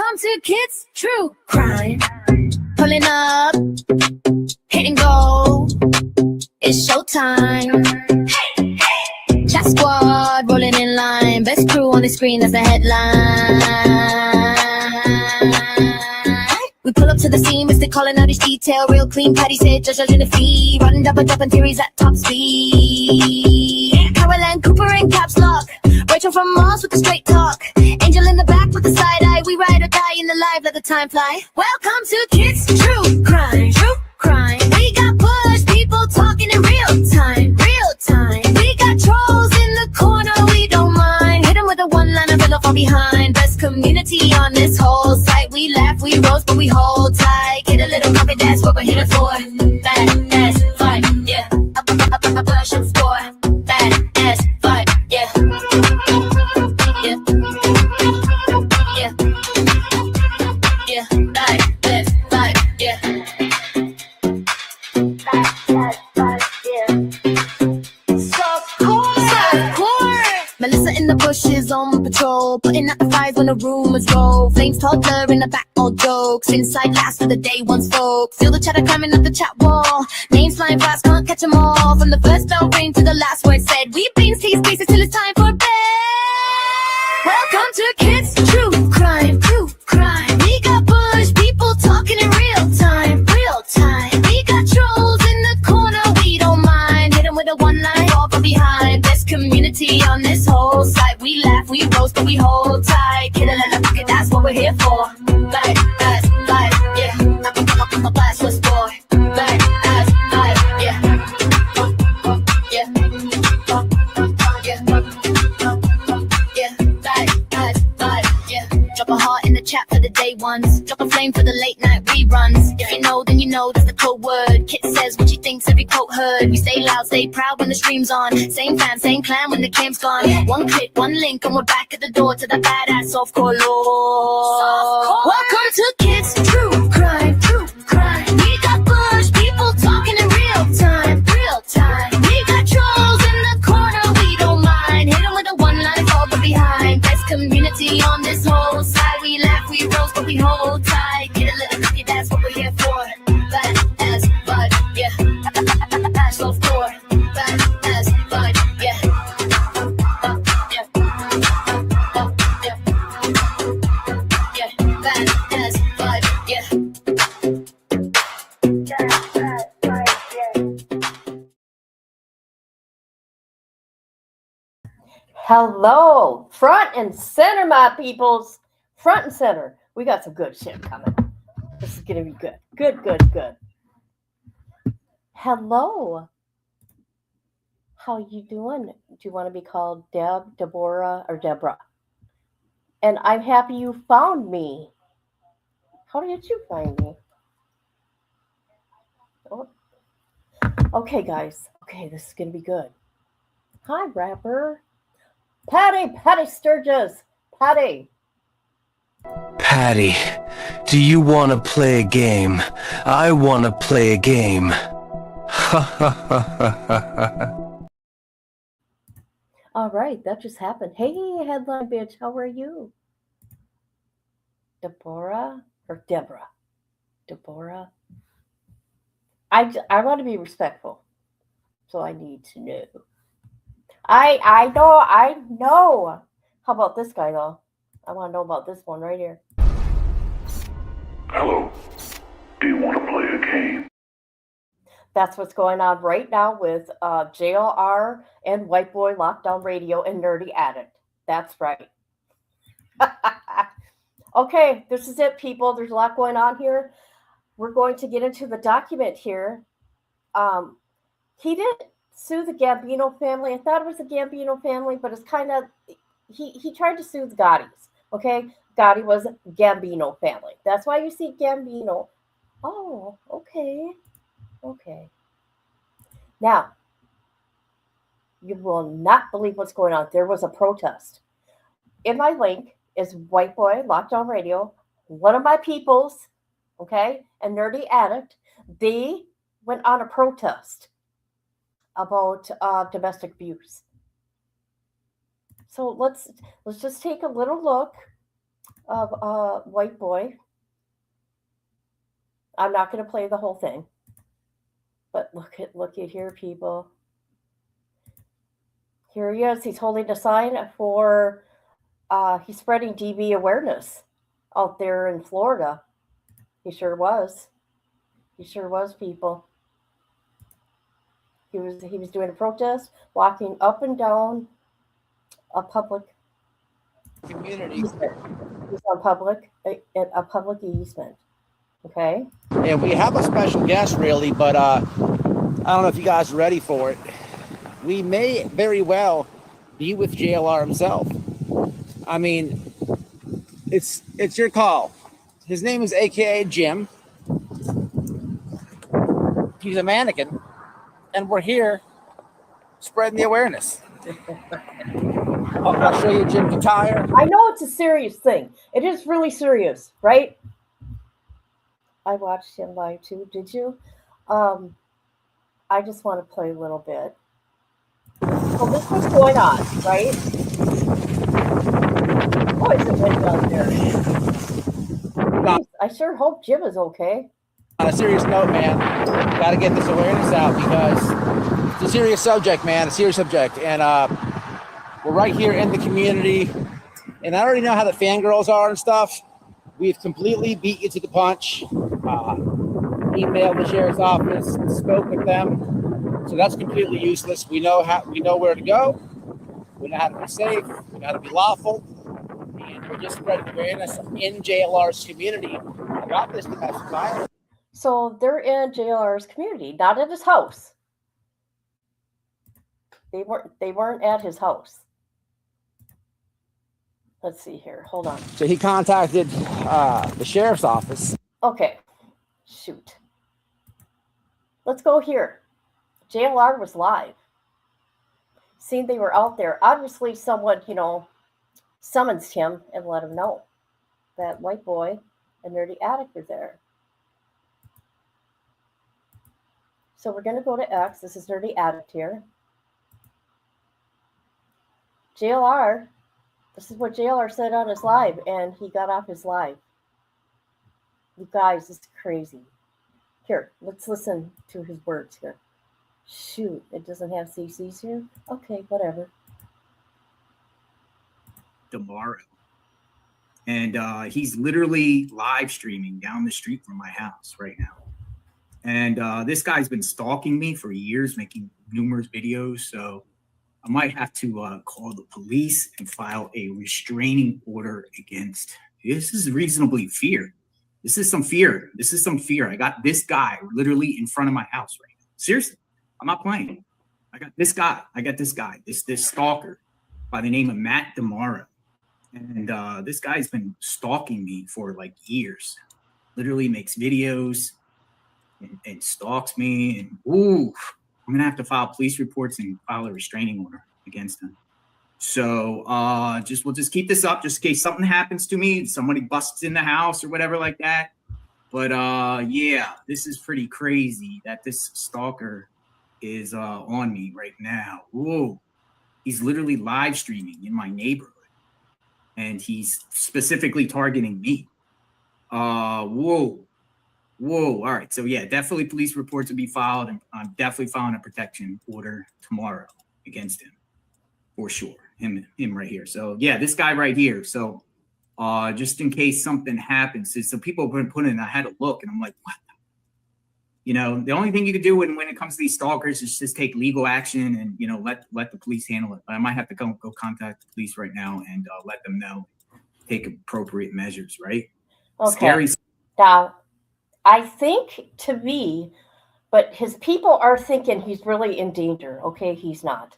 Welcome to Kids True Crime. Pulling up, hit and go. It's showtime. Hey, hey. Chat squad rolling in line. Best crew on the screen, that's the headline. We pull up to the scene, Mr. calling out each detail. Real clean, Patty said, judging the feed. Running double jumping theories at top speed. Caroline Cooper in caps lock. Rachel from Mars with the straight talk. Angel in the back with the side eye. We ride or die in the live, let the time fly. Welcome to Kids True Crime. True Crime. We got push people talking in real time. Real time. We got trolls in the corner, we don't mind. Hit 'em with a one-liner, fill from behind. Best community on this whole site. We laugh, we roast, but we hold tight. Get a little copy, that's what we're here for. Bad ass fight, yeah. Up, push and score. Bad ass fight, yeah. Yeah. Yeah. Yeah. Like this, like, yeah. Melissa in the bushes on patrol, putting out the fires when the rumors roll. Flames toddler in the back, all jokes. Inside last for the day one's folks. Feel the chatter climbing up the chat wall. Names flying fast, can't catch 'em all. From the first bell ring to the last word said. We beans, tease, spaces till it's time for bed. Welcome to Kids True Crime. True Crime. We got bush people talking in real time. Real time. We got trolls in the corner, we don't mind. Hit 'em with a one-line, fall from behind. Best community on this whole site. We laugh, we roast, but we hold tight. Get a little pocket, that's what we're here for. Like, as, like, yeah. I'm a blast with boy. Like, as, like, yeah. Yeah. Yeah. Like, as, like, yeah. Drop a heart in the chat for the day ones. Drop a flame for the late night reruns. If you know, then you know that's the code word. Kit says what she thinks, every quote heard. We stay loud, stay proud when the stream's on. Same fam, same clan when the camp's gone. One click, one link, and we're back at the door to the badass softcore lore. Welcome to Kids True Crime. True Crime. We got bush people talking in real time. Real time. We got trolls in the corner, we don't mind. Hit 'em with a one-line, fall from behind. Best community on this whole side. We laugh, we roast, but we hold tight. Get a little cookie, that's what we're here for. Bad as bud, yeah. Ash love for. Bad as bud, yeah. Yeah. Yeah. Yeah. Bad as bud, yeah. Hello, front and center, my peoples. Front and center. We got some good shit coming. This is going to be good. Good. Hello. How you doing? Do you want to be called Deb, Deborah, or Deborah? And I'm happy you found me. How did you find me? Oh. Okay, guys. Okay, this is going to be good. Hi, rapper. Patty Sturgis. Patty, do you want to play a game? I want to play a game. Ha ha ha ha ha. All right, that just happened. Hey, headline bitch, how are you? Deborah or Deborah? Deborah. I want to be respectful, so I need to know. I know. How about this guy, though? I want to know about this one right here. Hello. Do you want to play a game? That's what's going on right now with JLR and Whiteboy Lockdown Radio and Nerdy Addict. That's right. Okay, this is it, people. There's a lot going on here. We're going to get into the document here. He didn't sue the Gambino family. I thought it was the Gambino family, but it's kind of, he tried to sue the Gotti'S, okay? Gotti was Gambino family. That's why you see Gambino. Oh, okay. Okay. Now, you will not believe what's going on. There was a protest. In my link is Whiteboy Lockdown Radio, one of my peoples, okay, and Nerdy Addict. They went on a protest about domestic abuse. So let's just take a little look of Whiteboy. I'm not going to play the whole thing, but look at here, people. Here he is. He's holding a sign for. He's spreading DV awareness out there in Florida. He sure was. He sure was, people. He was doing a protest, walking up and down a public community. easement. He was on a public easement. Okay. And we have a special guest, really, but I don't know if you guys are ready for it. We may very well be with JLR himself. I mean, it's your call. His name is AKA Jim. He's a mannequin, and we're here spreading the awareness. I'll show you Jim's attire. I know it's a serious thing. It is really serious, right? I watched him live too. Did you? I just want to play a little bit. So this was going on, right? Oh, it's a wind out there. I sure hope Jim is okay. On a serious note, man, got to get this awareness out because it's a serious subject, man. A serious subject, and we're right here in the community. And I already know how the fangirls are and stuff. We've completely beat you to the punch. Emailed the sheriff's office, spoke with them. So that's completely useless. We know where to go. We know how to be safe. We know how to be lawful. And we're just spreading awareness in JLR's community about this domestic violence. So they're in JLR's community, not at his house. They weren't at his house. Let's see here. Hold on. So he contacted the sheriff's office. Okay. Shoot. Let's go here. JLR was live. Seeing they were out there. Obviously someone, summons him and let him know that Whiteboy and Nerdy Addict were there. So we're going to go to X. This is Nerdy Addict here. JLR. This is what JLR said on his live, and he got off his live. You guys, this is crazy. Here, let's listen to his words here. Shoot, it doesn't have CCs here? Okay, whatever. Tomorrow. And he's literally live streaming down the street from my house right now. And this guy's been stalking me for years, making numerous videos. So I might have to call the police and file a restraining order against. This is reasonably fear. This is some fear. This is some fear. I got this guy literally in front of my house right now. Seriously, I'm not playing. I got this guy. This stalker by the name of Matt Demaro. And this guy's been stalking me for like years. Literally makes videos and stalks me. And ooh, I'm gonna have to file police reports and file a restraining order against him. So we'll just keep this up just in case something happens to me, somebody busts in the house or whatever like that. But yeah, this is pretty crazy that this stalker is on me right now. Whoa, he's literally live streaming in my neighborhood, and he's specifically targeting me. Whoa. All right. So yeah, definitely police reports will be filed, and I'm definitely filing a protection order tomorrow against him for sure. Him right here. So yeah, this guy right here. So just in case something happens, so people have been putting, I had to look, and I'm like, what? The only thing you can do when it comes to these stalkers is just take legal action and let the police handle it. I might have to go contact the police right now and let them know, take appropriate measures. Right? Okay. Scary. Now, I think to me, but his people are thinking he's really in danger. Okay, he's not.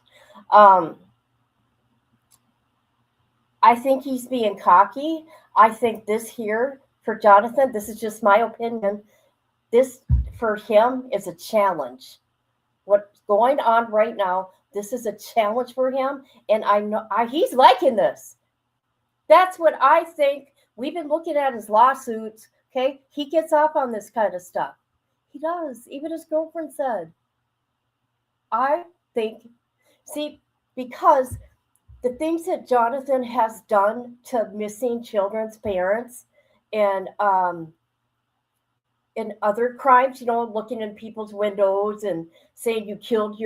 I think he's being cocky. I think this here for Jonathan, this is just my opinion. This for him is a challenge. What's going on right now, this is a challenge for him. And I know he's liking this. That's what I think. We've been looking at his lawsuits. Okay, he gets off on this kind of stuff. He does. Even his girlfriend said. I think, because the things that Jonathan has done to missing children's parents and in other crimes, looking in people's windows and saying you killed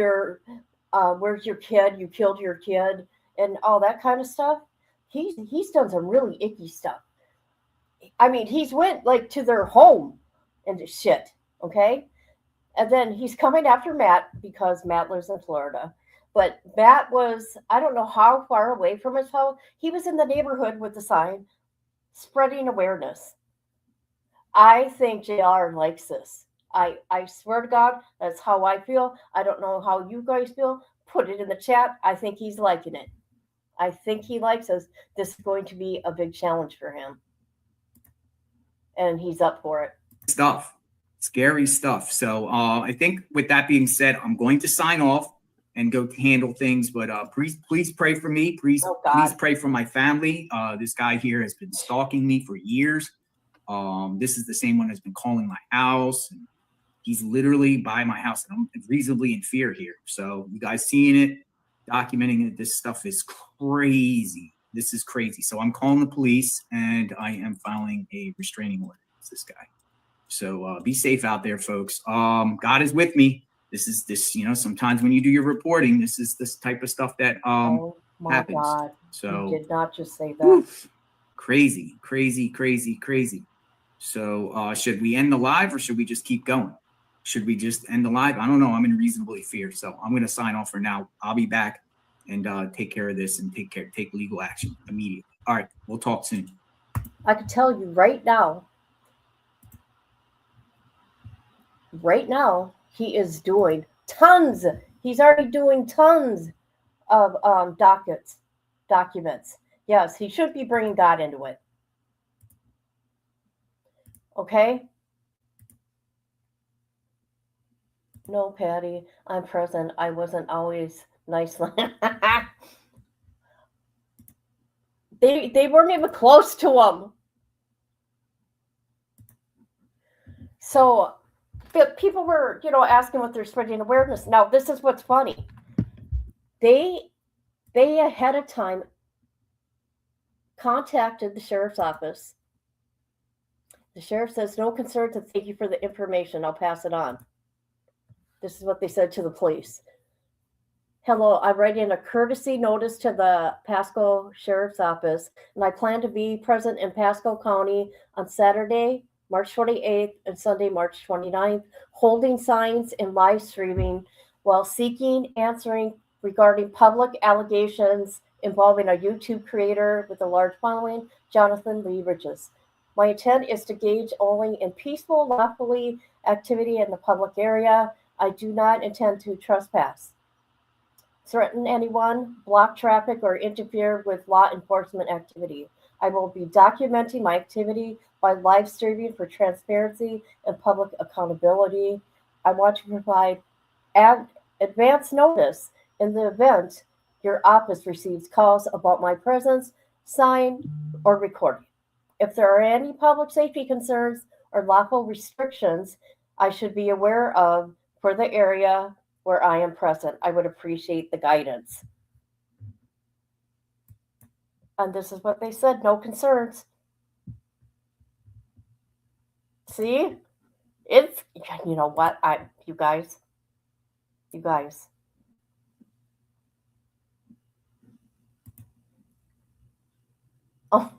where's your kid? You killed your kid, and all that kind of stuff. He's done some really icky stuff. I mean, he's went like to their home and shit. Okay, and then he's coming after Matt because Matt lives in Florida. But Matt was, I don't know how far away from his house. He was in the neighborhood with the sign, spreading awareness. I think JR likes this. I swear to God, that's how I feel. I don't know how you guys feel. Put it in the chat. I think he's liking it. I think he likes us. This is going to be a big challenge for him. And he's up for it. Stuff. Scary stuff. So I think with that being said, I'm going to sign off and go handle things. But please pray for me. Please pray for my family. This guy here has been stalking me for years. This is the same one that's been calling my house. And he's literally by my house, and I'm reasonably in fear here. So you guys seeing it, documenting it, this stuff is crazy. This is crazy. So I'm calling the police, and I am filing a restraining order against this guy. So be safe out there, folks. God is with me. This is sometimes when you do your reporting, this is this type of stuff that oh my happens. God. So you did not just say that. Crazy. So should we end the live or should we just keep going? Should we just end the live? I don't know. I'm in reasonably fear. So I'm going to sign off for now. I'll be back and take care of this and take legal action immediately. All right. We'll talk soon. I can tell you right now, he is doing tons. He's already doing tons of documents. Yes, he should be bringing God into it. Okay? No, Patty, I'm present. I wasn't always nice. They weren't even close to him. So but people were, asking what they're spreading awareness. Now, this is what's funny. They ahead of time contacted the sheriff's office. The sheriff says, no concerns and thank you for the information. I'll pass it on. This is what they said to the police. Hello, I'm writing a courtesy notice to the Pasco Sheriff's Office, and I plan to be present in Pasco County on Saturday, March 28th and Sunday, March 29th, holding signs and live streaming while answering regarding public allegations involving a YouTube creator with a large following, Jonathan Lee Ridges. My intent is to gauge only in peaceful, lawfully activity in the public area. I do not intend to trespass, threaten anyone, block traffic, or interfere with law enforcement activity. I will be documenting my activity by live streaming for transparency and public accountability. I want to provide advance notice in the event your office receives calls about my presence, sign, or recording. If there are any public safety concerns or lawful restrictions I should be aware of for the area where I am present, I would appreciate the guidance. And this is what they said, no concerns. See? It's, you know what, you guys. Oh.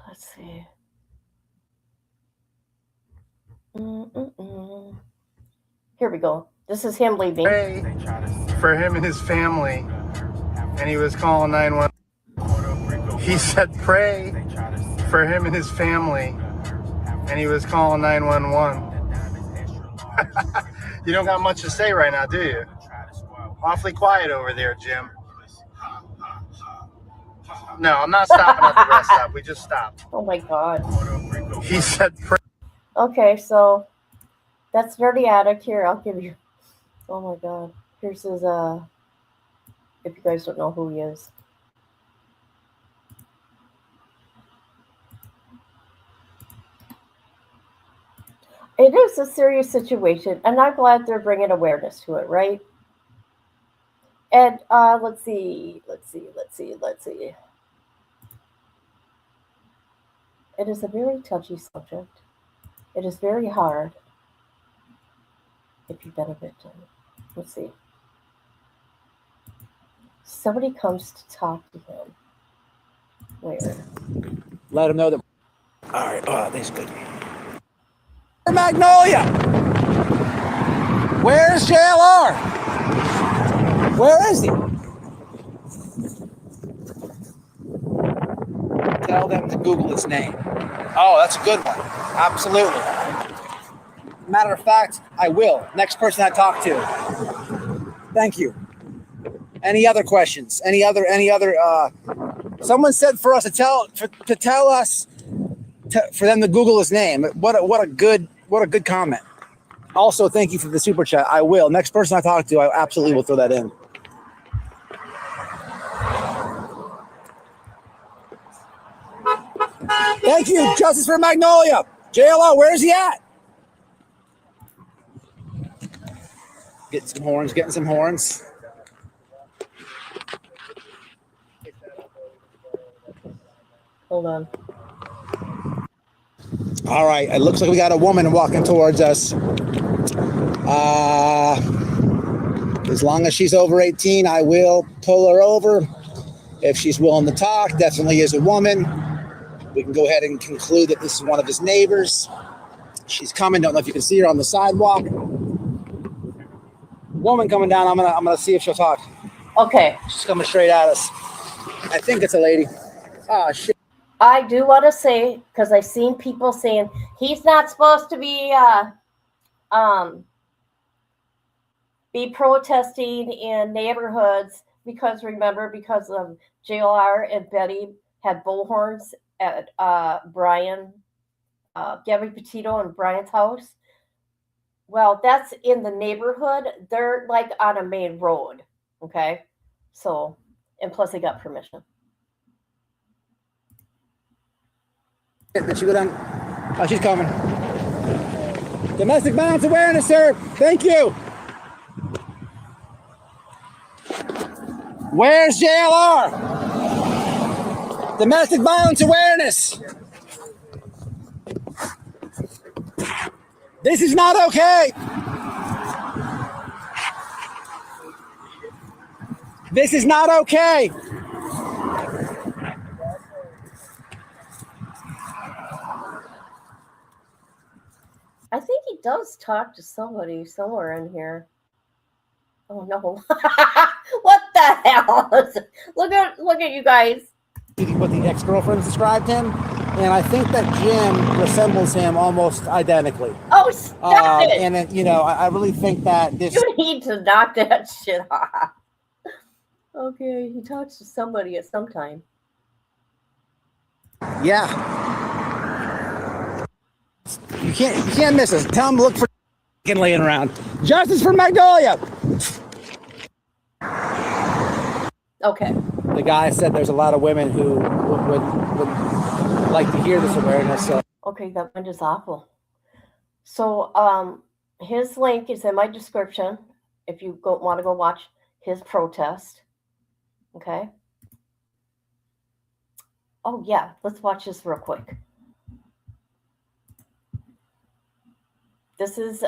Let's see. Here we go. This is him leaving. Pray for him and his family, and he was calling 911. He said pray for him and his family, and he was calling 911. You don't got much to say right now, do you? Awfully quiet over there, Jim. No, I'm not stopping at the rest stop. We just stopped. Oh my God. He said pray. Okay, so that's Dirty Addict. Here, I'll give you. Oh my God. Here's his, if you guys don't know who he is. It is a serious situation, and I'm glad they're bringing awareness to it, right? And let's see. It is a very touchy subject. It is very hard if you've been a victim. Let's see. Somebody comes to talk to him. Where? Let him know that. All right. Oh, this is good. Magnolia. Where's JLR? Where is he? Tell them to Google his name. Oh, that's a good one. Absolutely. Matter of fact, I will. Next person I talk to. Thank you. Any other questions? Any other? Someone said for us to tell us for them to Google his name. What a good comment. Also, thank you for the super chat. I will. Next person I talk to, I absolutely will throw that in. Thank you. Justice for Magnolia. JLO, where is he at? Getting some horns. Hold on. All right. It looks like we got a woman walking towards us. As long as she's over 18, I will pull her over. If she's willing to talk, definitely is a woman. We can go ahead and conclude that this is one of his neighbors. She's coming. Don't know if you can see her on the sidewalk. Woman coming down. I'm gonna see if she'll talk. Okay. She's coming straight at us. I think it's a lady. Oh shit. I do want to say, because I've seen people saying he's not supposed to be protesting in neighborhoods because of JLR and Betty had bullhorns at Gabby Petito and Brian's house. Well, that's in the neighborhood. They're like on a main road. Okay. So, and plus they got permission. Did she go down? Oh, she's coming. Domestic violence awareness, sir. Thank you. Where's JLR? Domestic violence awareness. This is not okay. This is not okay. I think he does talk to somebody somewhere in here. Oh no. What the hell? Look at you guys. What the ex-girlfriends described him, and I think that Jim resembles him almost identically. Oh, stop it! And then, I really think that this. You need to knock that shit off. Okay, he talks to somebody at some time. Yeah. You can't miss us. Tell him to look for laying around. Justice for Magnolia. Okay. The guy said there's a lot of women who would like to hear this awareness. So. Okay, that one is awful. So his link is in my description if you want to go watch his protest. Okay. Oh yeah, let's watch this real quick. This is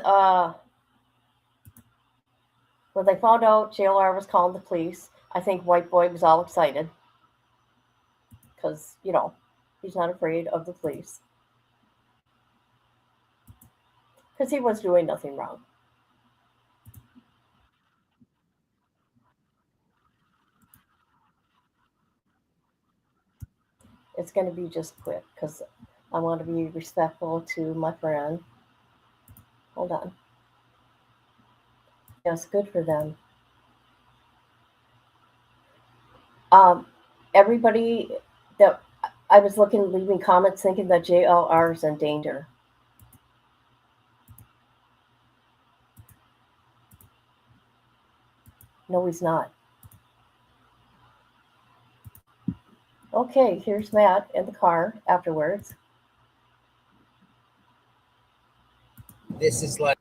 when they found out JLR was calling the police. I think Whiteboy was all excited because, he's not afraid of the police. Because he was doing nothing wrong. It's going to be just quick because I want to be respectful to my friend. Hold on. Yes, good for them. Everybody that I was leaving comments thinking that JLR is in danger. No, he's not. Okay, here's Matt in the car afterwards. This is like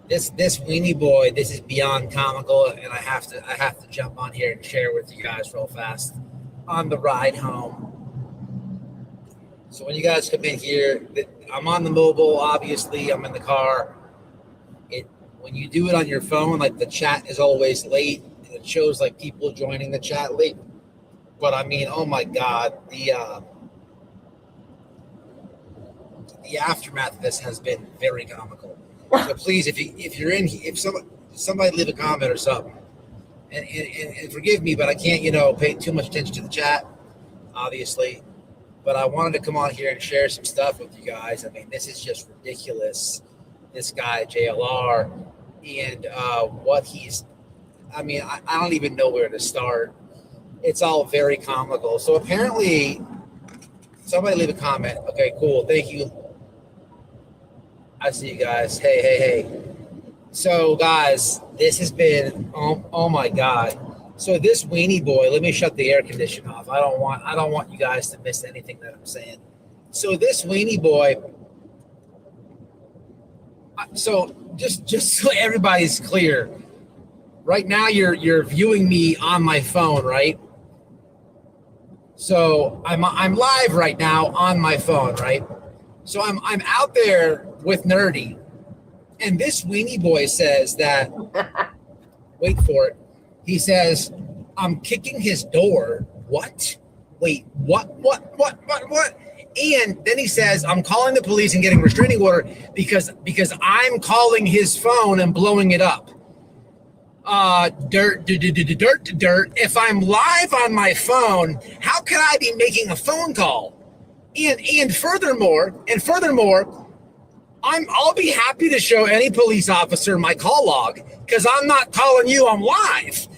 this weenie boy. This is beyond comical, and I have to jump on here and share with you guys real fast on the ride home. So when you guys come in here, I'm on the mobile. Obviously, I'm in the car. When you do it on your phone, like the chat is always late, and it shows like people joining the chat late. But I mean, oh my God, the aftermath of this has been very comical. So please, if somebody leave a comment or something, and forgive me, but I can't pay too much attention to the chat, obviously. But I wanted to come on here and share some stuff with you guys. I mean, this is just ridiculous. This guy JLR and what he's. I mean, I don't even know where to start. It's all very comical. So apparently, somebody leave a comment. Okay, cool. Thank you. I see you guys. Hey. So guys, this has been oh my God. So this weenie boy, let me shut the air conditioner off. I don't want you guys to miss anything that I'm saying. So this weenie boy. So just so everybody's clear, right now you're viewing me on my phone, right? So I'm live right now on my phone, right? So I'm out there with Nerdy, and this weenie boy says that. Wait for it. He says, "I'm kicking his door." What? Wait, what? And then he says, "I'm calling the police and getting a restraining order because I'm calling his phone and blowing it up." Dirt. If I'm live on my phone, how can I be making a phone call? And furthermore, I'll be happy to show any police officer my call log because I'm not calling you. I'm live.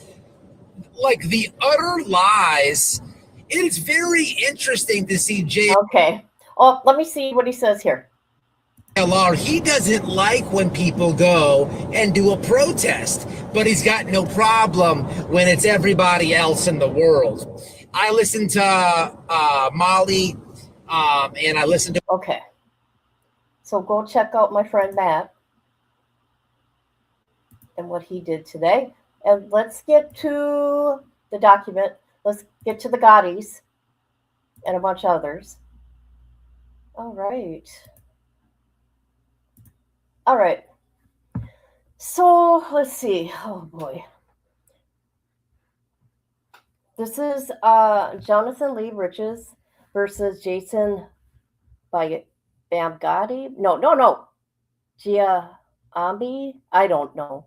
Like the utter lies. It's very interesting to see Jay. Okay. Oh, let me see what he says here. He doesn't like when people go and do a protest, but he's got no problem when it's everybody else in the world. I listened to Molly, and I listened to. Okay. So go check out my friend Matt and what he did today. And let's get to the document. Let's get to the Gotti'S and a bunch of others. All right. So let's see. Oh boy. This is Jonathan Lee Riches versus Jason Bamgotti. No. Giambi. I don't know.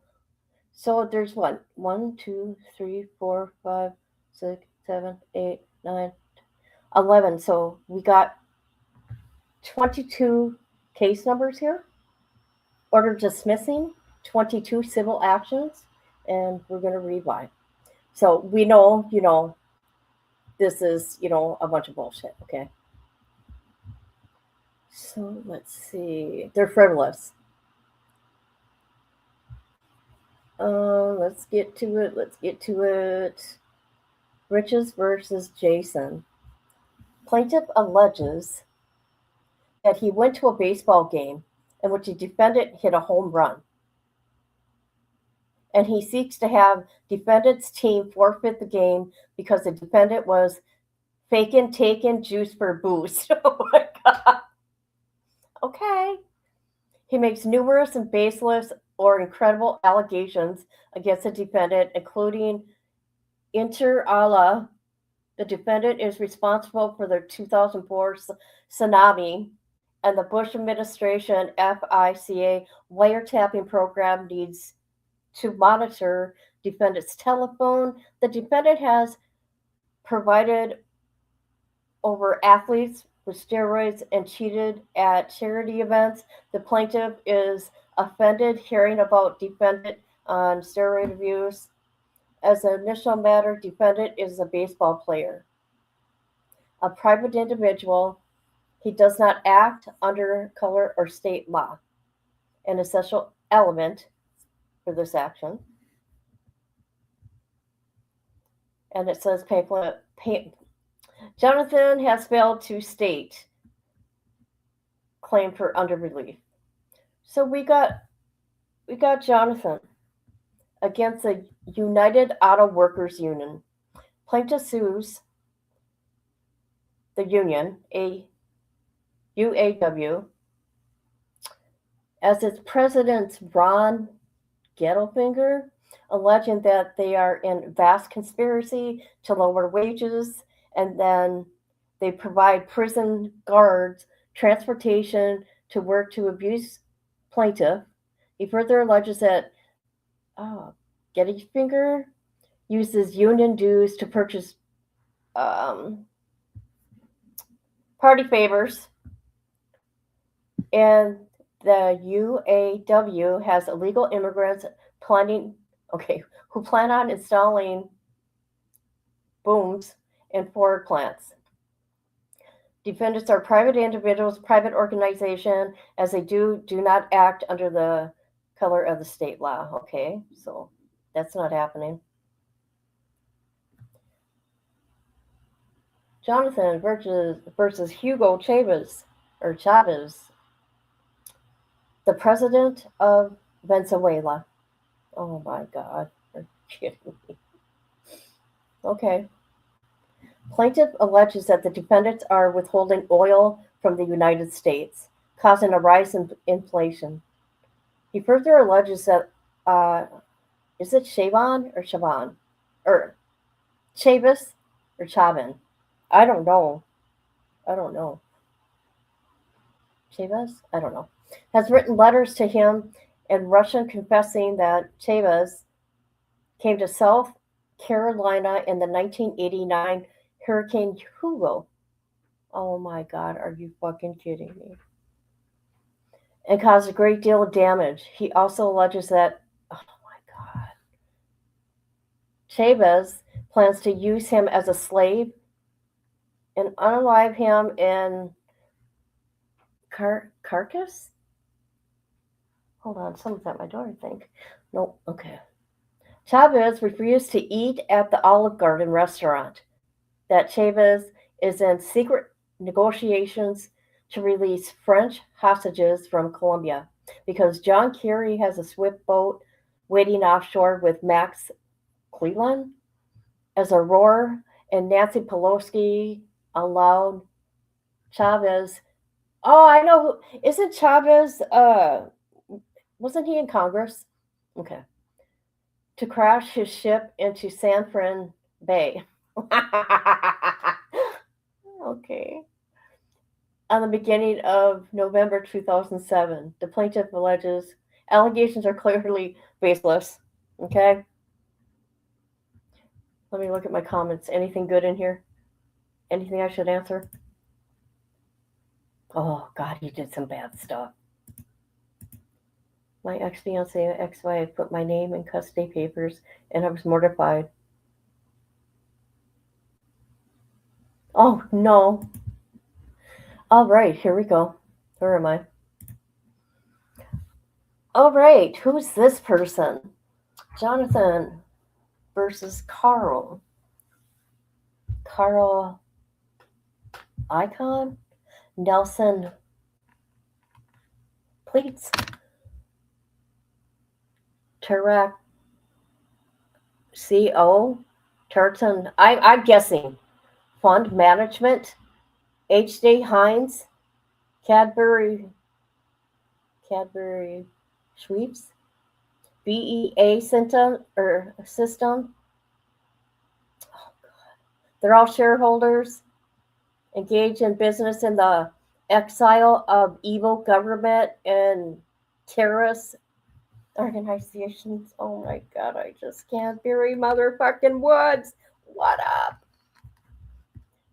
So there's 1, 2, 3, 4, 5, 6, 7, 8, 9, 11. So we got 22 case numbers here. Order dismissing, 22 civil actions, and we're going to read why. So we know, this is, a bunch of bullshit, okay? So let's see. They're frivolous. Let's get to it. Riches versus Jason. Plaintiff alleges that he went to a baseball game in which a defendant hit a home run. And he seeks to have defendant's team forfeit the game because the defendant was taking juice for boost. Oh my God. Okay. He makes numerous and baseless or incredible allegations against the defendant, including inter alia. The defendant is responsible for the 2004 tsunami, and the Bush administration FICA wiretapping program needs to monitor defendant's telephone. The defendant has provided over athletes with steroids and cheated at charity events. The plaintiff is offended hearing about defendant on steroid abuse. As an initial matter, defendant is a baseball player, a private individual. He does not act under color or state law. An essential element for this action. And it says Jonathan has failed to state claim for under relief. So we got Jonathan against the United Auto Workers Union. Plaintiff sues the union, UAW, as its president Ron Gettlefinger, alleging that they are in vast conspiracy to lower wages, and then they provide prison guards transportation to work to abuse plaintiff. He further alleges that Gettlefinger uses union dues to purchase party favors, and the UAW has illegal immigrants who plan on installing booms in Ford plants. Defendants are private individuals, private organization, as they do not act under the color of the state law. Okay, so that's not happening. Jonathan versus Hugo Chavez, the president of Venezuela. Oh my God, are you kidding me? Okay. Plaintiff alleges that the defendants are withholding oil from the United States, causing a rise in inflation. He further alleges that, is it Chavon or Chavon? Or Chavez or Chavin? I don't know. Chavez? I don't know. Has written letters to him in Russian confessing that Chavez came to South Carolina in the 1989 Hurricane Hugo. Oh my God, are you fucking kidding me? And caused a great deal of damage. He also alleges that, oh my God, Chavez plans to use him as a slave and unalive him in Carcass? Hold on, someone's at my door, I think. Nope, okay. Chavez refused to eat at the Olive Garden restaurant. That Chavez is in secret negotiations to release French hostages from Colombia because John Kerry has a swift boat waiting offshore with Max Cleveland as Aurora and Nancy Pelosi allowed Chavez. Oh, I know. Isn't Chavez, wasn't he in Congress? Okay. To crash his ship into San Fran Bay. Okay. On the beginning of November 2007, the plaintiff alleges allegations are clearly baseless. Okay. Let me look at my comments. Anything good in here? Anything I should answer? Oh, God, he did some bad stuff. My ex-fiance and ex-wife put my name in custody papers, and I was mortified. Oh, no. All right, here we go. Where am I? All right, who's this person? Jonathan versus Carl. Carl Icon? Nelson Pleats? Turak CO? Turton? I'm guessing. Fund Management, H.D. Hines, Cadbury Sweeps, BEA System. Oh God. They're all shareholders, engaged in business in the exile of evil government and terrorist organizations. Oh my God, I just can't bury motherfucking Woods. What up?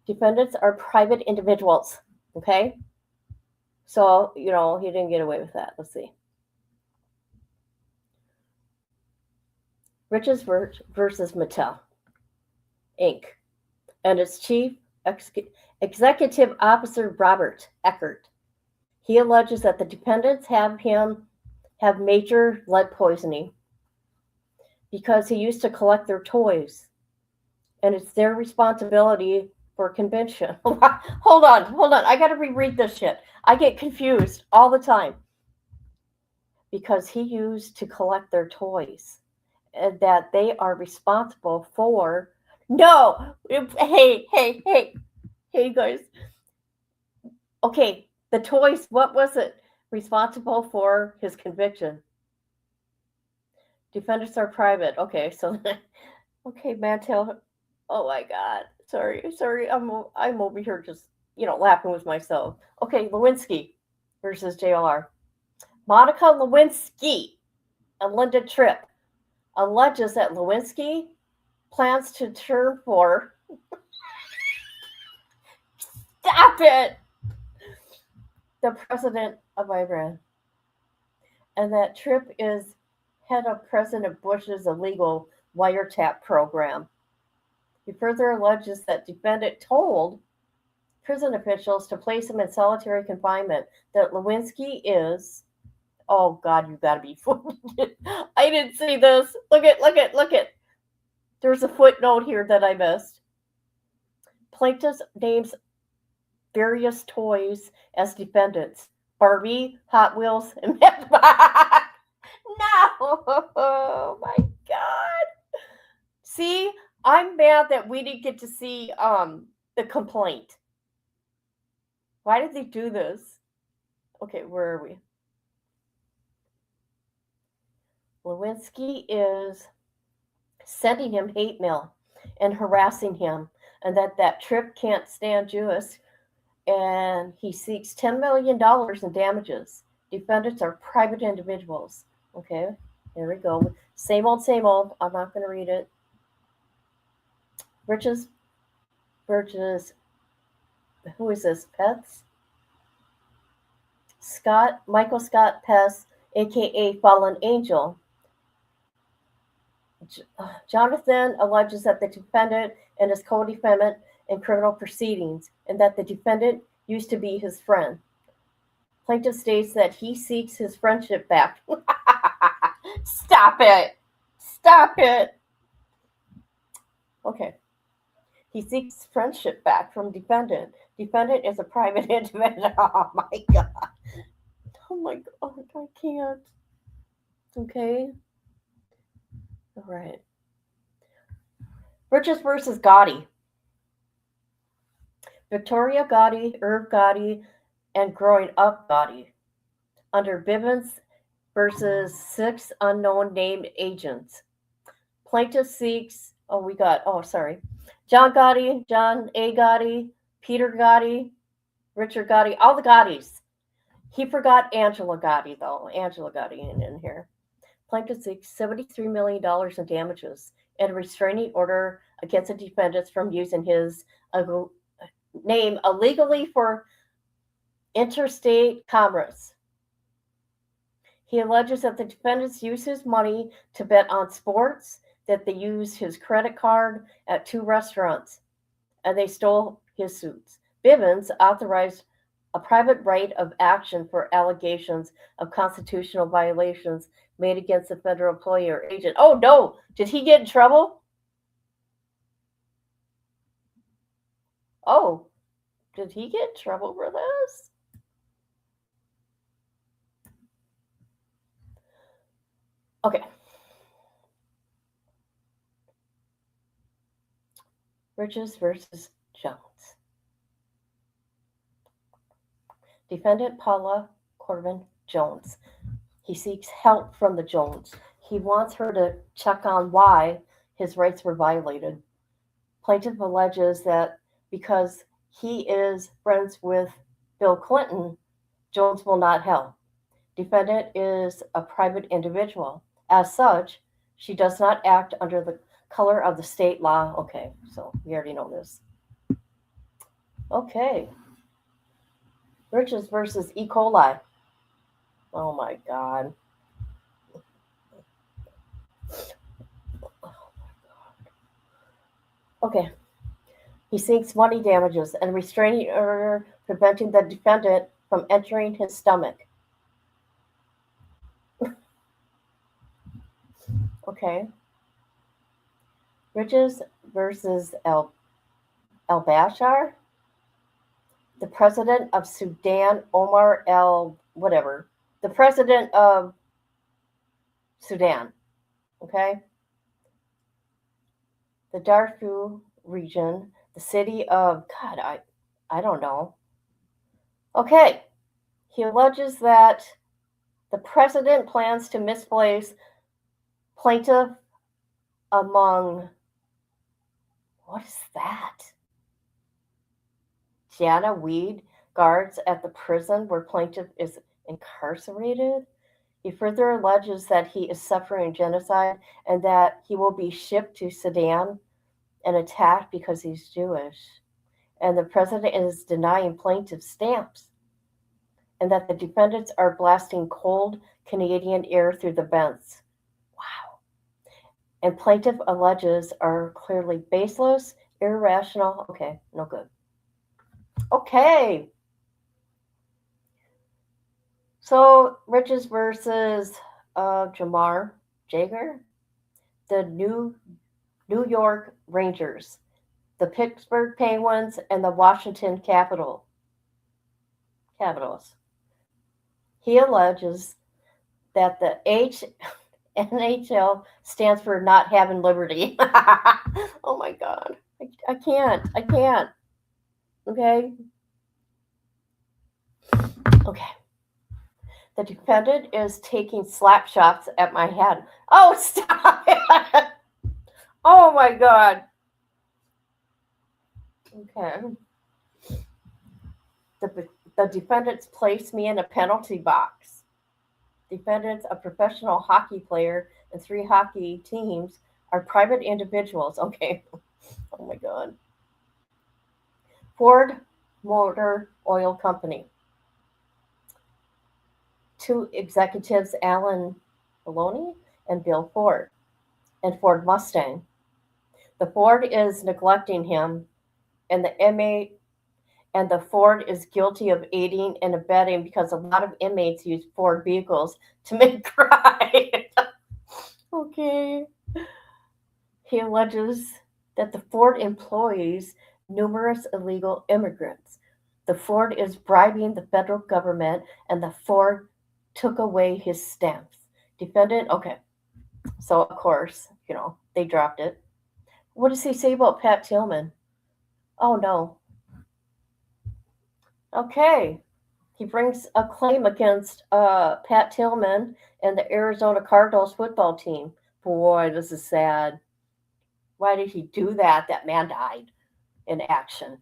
Defendants are private individuals, okay? So, he didn't get away with that. Let's see. Riches versus Mattel, Inc. And its chief executive officer, Robert Eckert. He alleges that the defendants have major lead poisoning because he used to collect their toys. And it's their responsibility for convention. Hold on. I got to reread this shit. I get confused all the time. because he used to collect their toys, and that they are responsible for. No, hey, you guys. Okay, the toys. What was it responsible for his conviction? Defendants are private. Okay, so okay, Mantel. Oh my God, sorry. I'm over here just laughing with myself. Okay, Lewinsky versus JLR. Monica Lewinsky and Linda Tripp alleges that Lewinsky plans to turn for stop it the president of Iran, and that Tripp is head of President Bush's illegal wiretap program. He further alleges that defendant told prison officials to place him in solitary confinement, that Lewinsky is. Oh God, you gotta be. I didn't see this. Look it. There's a footnote here that I missed. Plaintiff names various toys as defendants: Barbie, Hot Wheels, and Matchbox. No, oh my God. See, I'm mad that we didn't get to see the complaint. Why did they do this? Okay, where are we? Lewinsky is sending him hate mail and harassing him, and that Tripp can't stand Jews, and he seeks $10 million in damages. Defendants are private individuals. Okay, there we go. Same old. I'm not going to read it. Riches versus, who is this? Pets? Michael Scott Pest, aka Fallen Angel. Jonathan alleges that the defendant and his co-defendant in criminal proceedings, and that the defendant used to be his friend. Plaintiff states that he seeks his friendship back. Stop it. Okay. He seeks friendship back from defendant. Defendant is a private individual. Oh my God, I can't. Okay. All right. Riches versus Gotti. Victoria Gotti, Irv Gotti, and Growing Up Gotti. Under Bivens versus 6 unknown named agents. Plaintiff seeks, John Gotti, John A. Gotti, Peter Gotti, Richard Gotti, all the Gotti's. He forgot Angela Gotti, though. Angela Gotti in here. Plaintiff seeks $73 million in damages and a restraining order against the defendants from using his name illegally for interstate commerce. He alleges that the defendants used his money to bet on sports, that they used his credit card at 2 restaurants, and they stole his suits. Bivens authorized a private right of action for allegations of constitutional violations made against the federal employee or agent. Oh no! Did he get in trouble? Oh, did he get in trouble for this? Okay. Riches versus Jones. Defendant Paula Corbin Jones. He seeks help from the Jones. He wants her to check on why his rights were violated. Plaintiff alleges that because he is friends with Bill Clinton, Jones will not help. Defendant is a private individual. As such, she does not act under the color of the state law. Okay, so we already know this. Okay. Riches versus E. coli. Oh my God. Okay. He seeks money damages and restraining order preventing the defendant from entering his stomach. Okay. Riches versus al-Bashir. The president of Sudan, Omar the president of Sudan. Okay? The Darfur region, the city of, God, I don't know. Okay. He alleges that the president plans to misplace plaintiff among, what is that? Jana Weed guards at the prison where plaintiff is incarcerated. He further alleges that he is suffering genocide and that he will be shipped to Sudan and attacked because he's Jewish. And the president is denying plaintiff stamps, and that the defendants are blasting cold Canadian air through the vents. Wow. And plaintiff alleges are clearly baseless, irrational. Okay, no good. Okay. So, Riches versus Jamar Jager, the New York Rangers, the Pittsburgh Penguins, and the Washington Capitals. He alleges that the NHL stands for not having liberty. Oh my God. I can't. Okay. The defendant is taking slap shots at my head. Oh, stop it. Oh my God. Okay. The defendants placed me in a penalty box. Defendants, a professional hockey player, and 3 hockey teams are private individuals. Okay. Oh my God. Ford Motor Oil Company. 2 executives, Alan Maloney and Bill Ford, and Ford Mustang. The Ford is neglecting him, and the Ford is guilty of aiding and abetting because a lot of inmates use Ford vehicles to make rides. Okay. He alleges that the Ford employs numerous illegal immigrants. The Ford is bribing the federal government, and the Ford took away his stamps. Defendant, okay. So, of course, they dropped it. What does he say about Pat Tillman? Oh, no. Okay. He brings a claim against Pat Tillman and the Arizona Cardinals football team. Boy, this is sad. Why did he do that? That man died in action.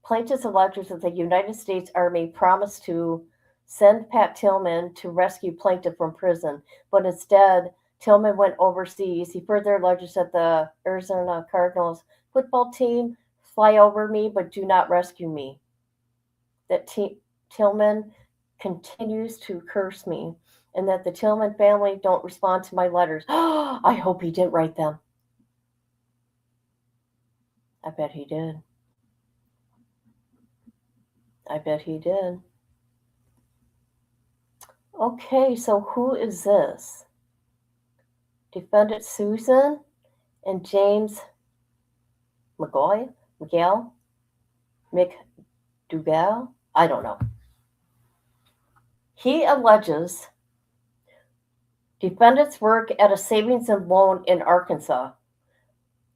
Plaintiffs alleges that the United States Army promised to send Pat Tillman to rescue plaintiff from prison, but instead, Tillman went overseas. He further alleges that the Arizona Cardinals football team fly over me but do not rescue me. That Tillman continues to curse me, and that the Tillman family don't respond to my letters. I hope he didn't write them. I bet he did. Okay, so who is this? Defendant Susan and James Miguel? McDougall? I don't know. He alleges defendants work at a savings and loan in Arkansas,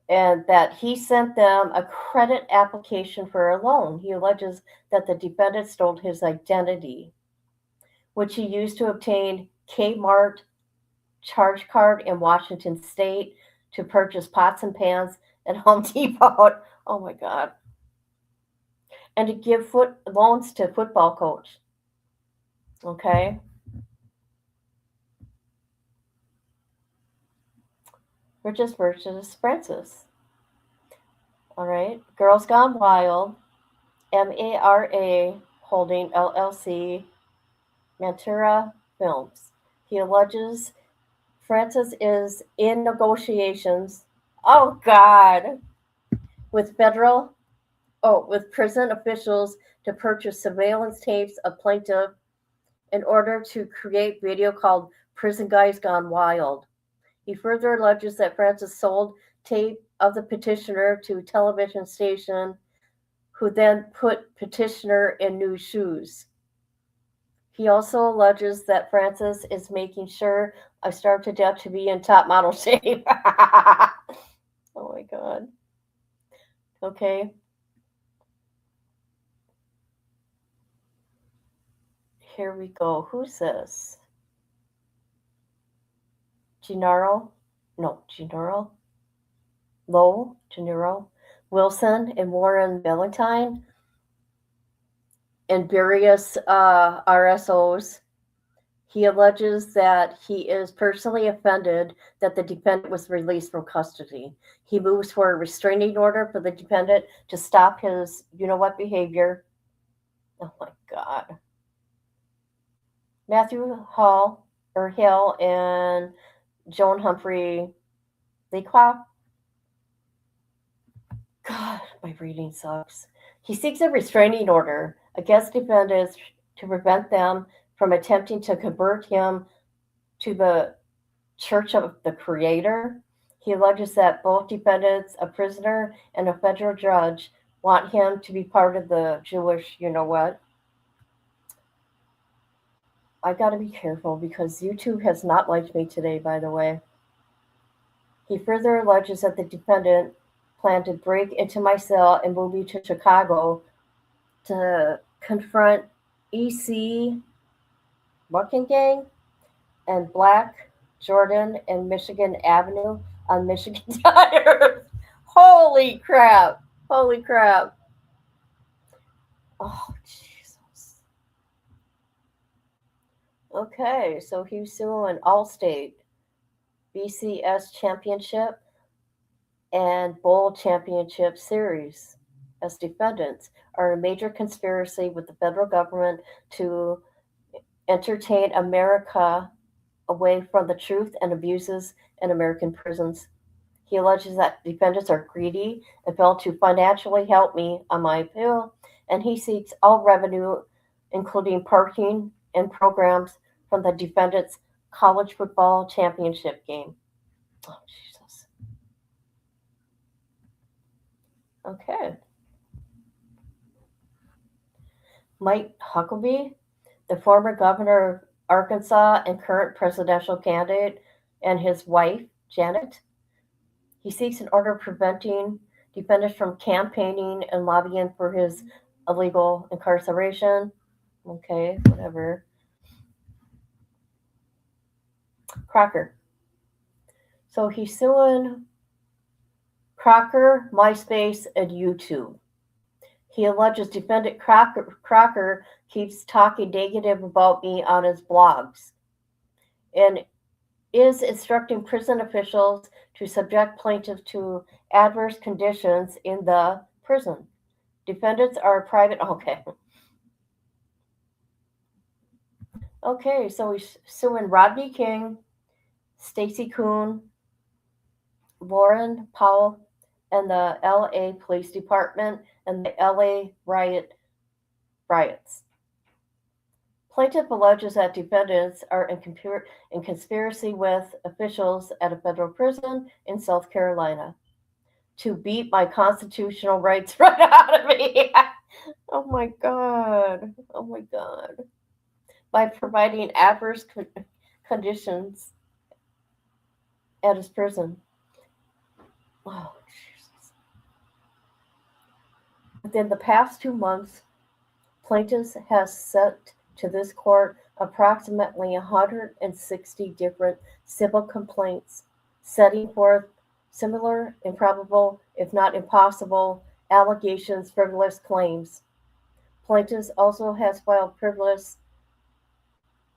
and that he sent them a credit application for a loan. He alleges that the defendant stole his identity, which he used to obtain Kmart charge card in Washington State to purchase pots and pans at Home Depot. Oh my God. And to give loans to football coach. Okay. Riches versus Francis. All right. Girls Gone Wild. MARA Holding LLC. Mantura Films. He alleges Francis is in negotiations. Oh God. With prison officials to purchase surveillance tapes of plaintiff in order to create video called Prison Guys Gone Wild. He further alleges that Francis sold tape of the petitioner to a television station, who then put petitioner in new shoes. He also alleges that Francis is making sure I starve to death to be in top model shape. Oh my God. Okay. Here we go. Who's this? Gennaro? No, Gennaro? Lowe? Gennaro? Wilson and Warren Valentine and various RSOs. He alleges that he is personally offended that the defendant was released from custody. He moves for a restraining order for the defendant to stop his you-know-what behavior. Oh my God. Matthew Hill and Joan Humphrey Lequa. God, my reading sucks. He seeks a restraining order against defendants to prevent them from attempting to convert him to the Church of the Creator. He alleges that both defendants, a prisoner and a federal judge, want him to be part of the Jewish you-know-what. I got to be careful because YouTube has not liked me today, by the way. He further alleges that the defendant planned to break into my cell and move me to Chicago to confront EC Bucking Gang and Black Jordan and Michigan Avenue on Michigan tires. Holy crap. Holy crap. Oh, Jesus. Okay, so he's suing Allstate, BCS Championship, and Bowl Championship Series as defendants are a major conspiracy with the federal government to entertain America away from the truth and abuses in American prisons. He alleges that defendants are greedy and failed to financially help me on my appeal, and he seeks all revenue, including parking and programs, from the defendants' college football championship game. Oh, Jesus. Okay. Mike Huckabee, the former governor of Arkansas and current presidential candidate, and his wife, Janet. He seeks an order preventing defendants from campaigning and lobbying for his illegal incarceration. Okay, whatever. Crocker. So he's suing Crocker, MySpace, and YouTube. He alleges defendant Crocker keeps talking negative about me on his blogs and is instructing prison officials to subject plaintiffs to adverse conditions in the prison. Defendants are private. Okay, so he's suing Rodney King, Stacy Kuhn, Lauren Powell, and the LA Police Department and the LA riots. Plaintiff alleges that defendants are in conspiracy with officials at a federal prison in South Carolina to beat my constitutional rights right out of me. Oh my God. Oh my God. By providing adverse conditions at his prison. Oh, Jesus. Within the past 2 months, plaintiffs has sent to this court approximately 160 different civil complaints, setting forth similar, improbable, if not impossible, allegations, frivolous claims. Plaintiffs also has filed frivolous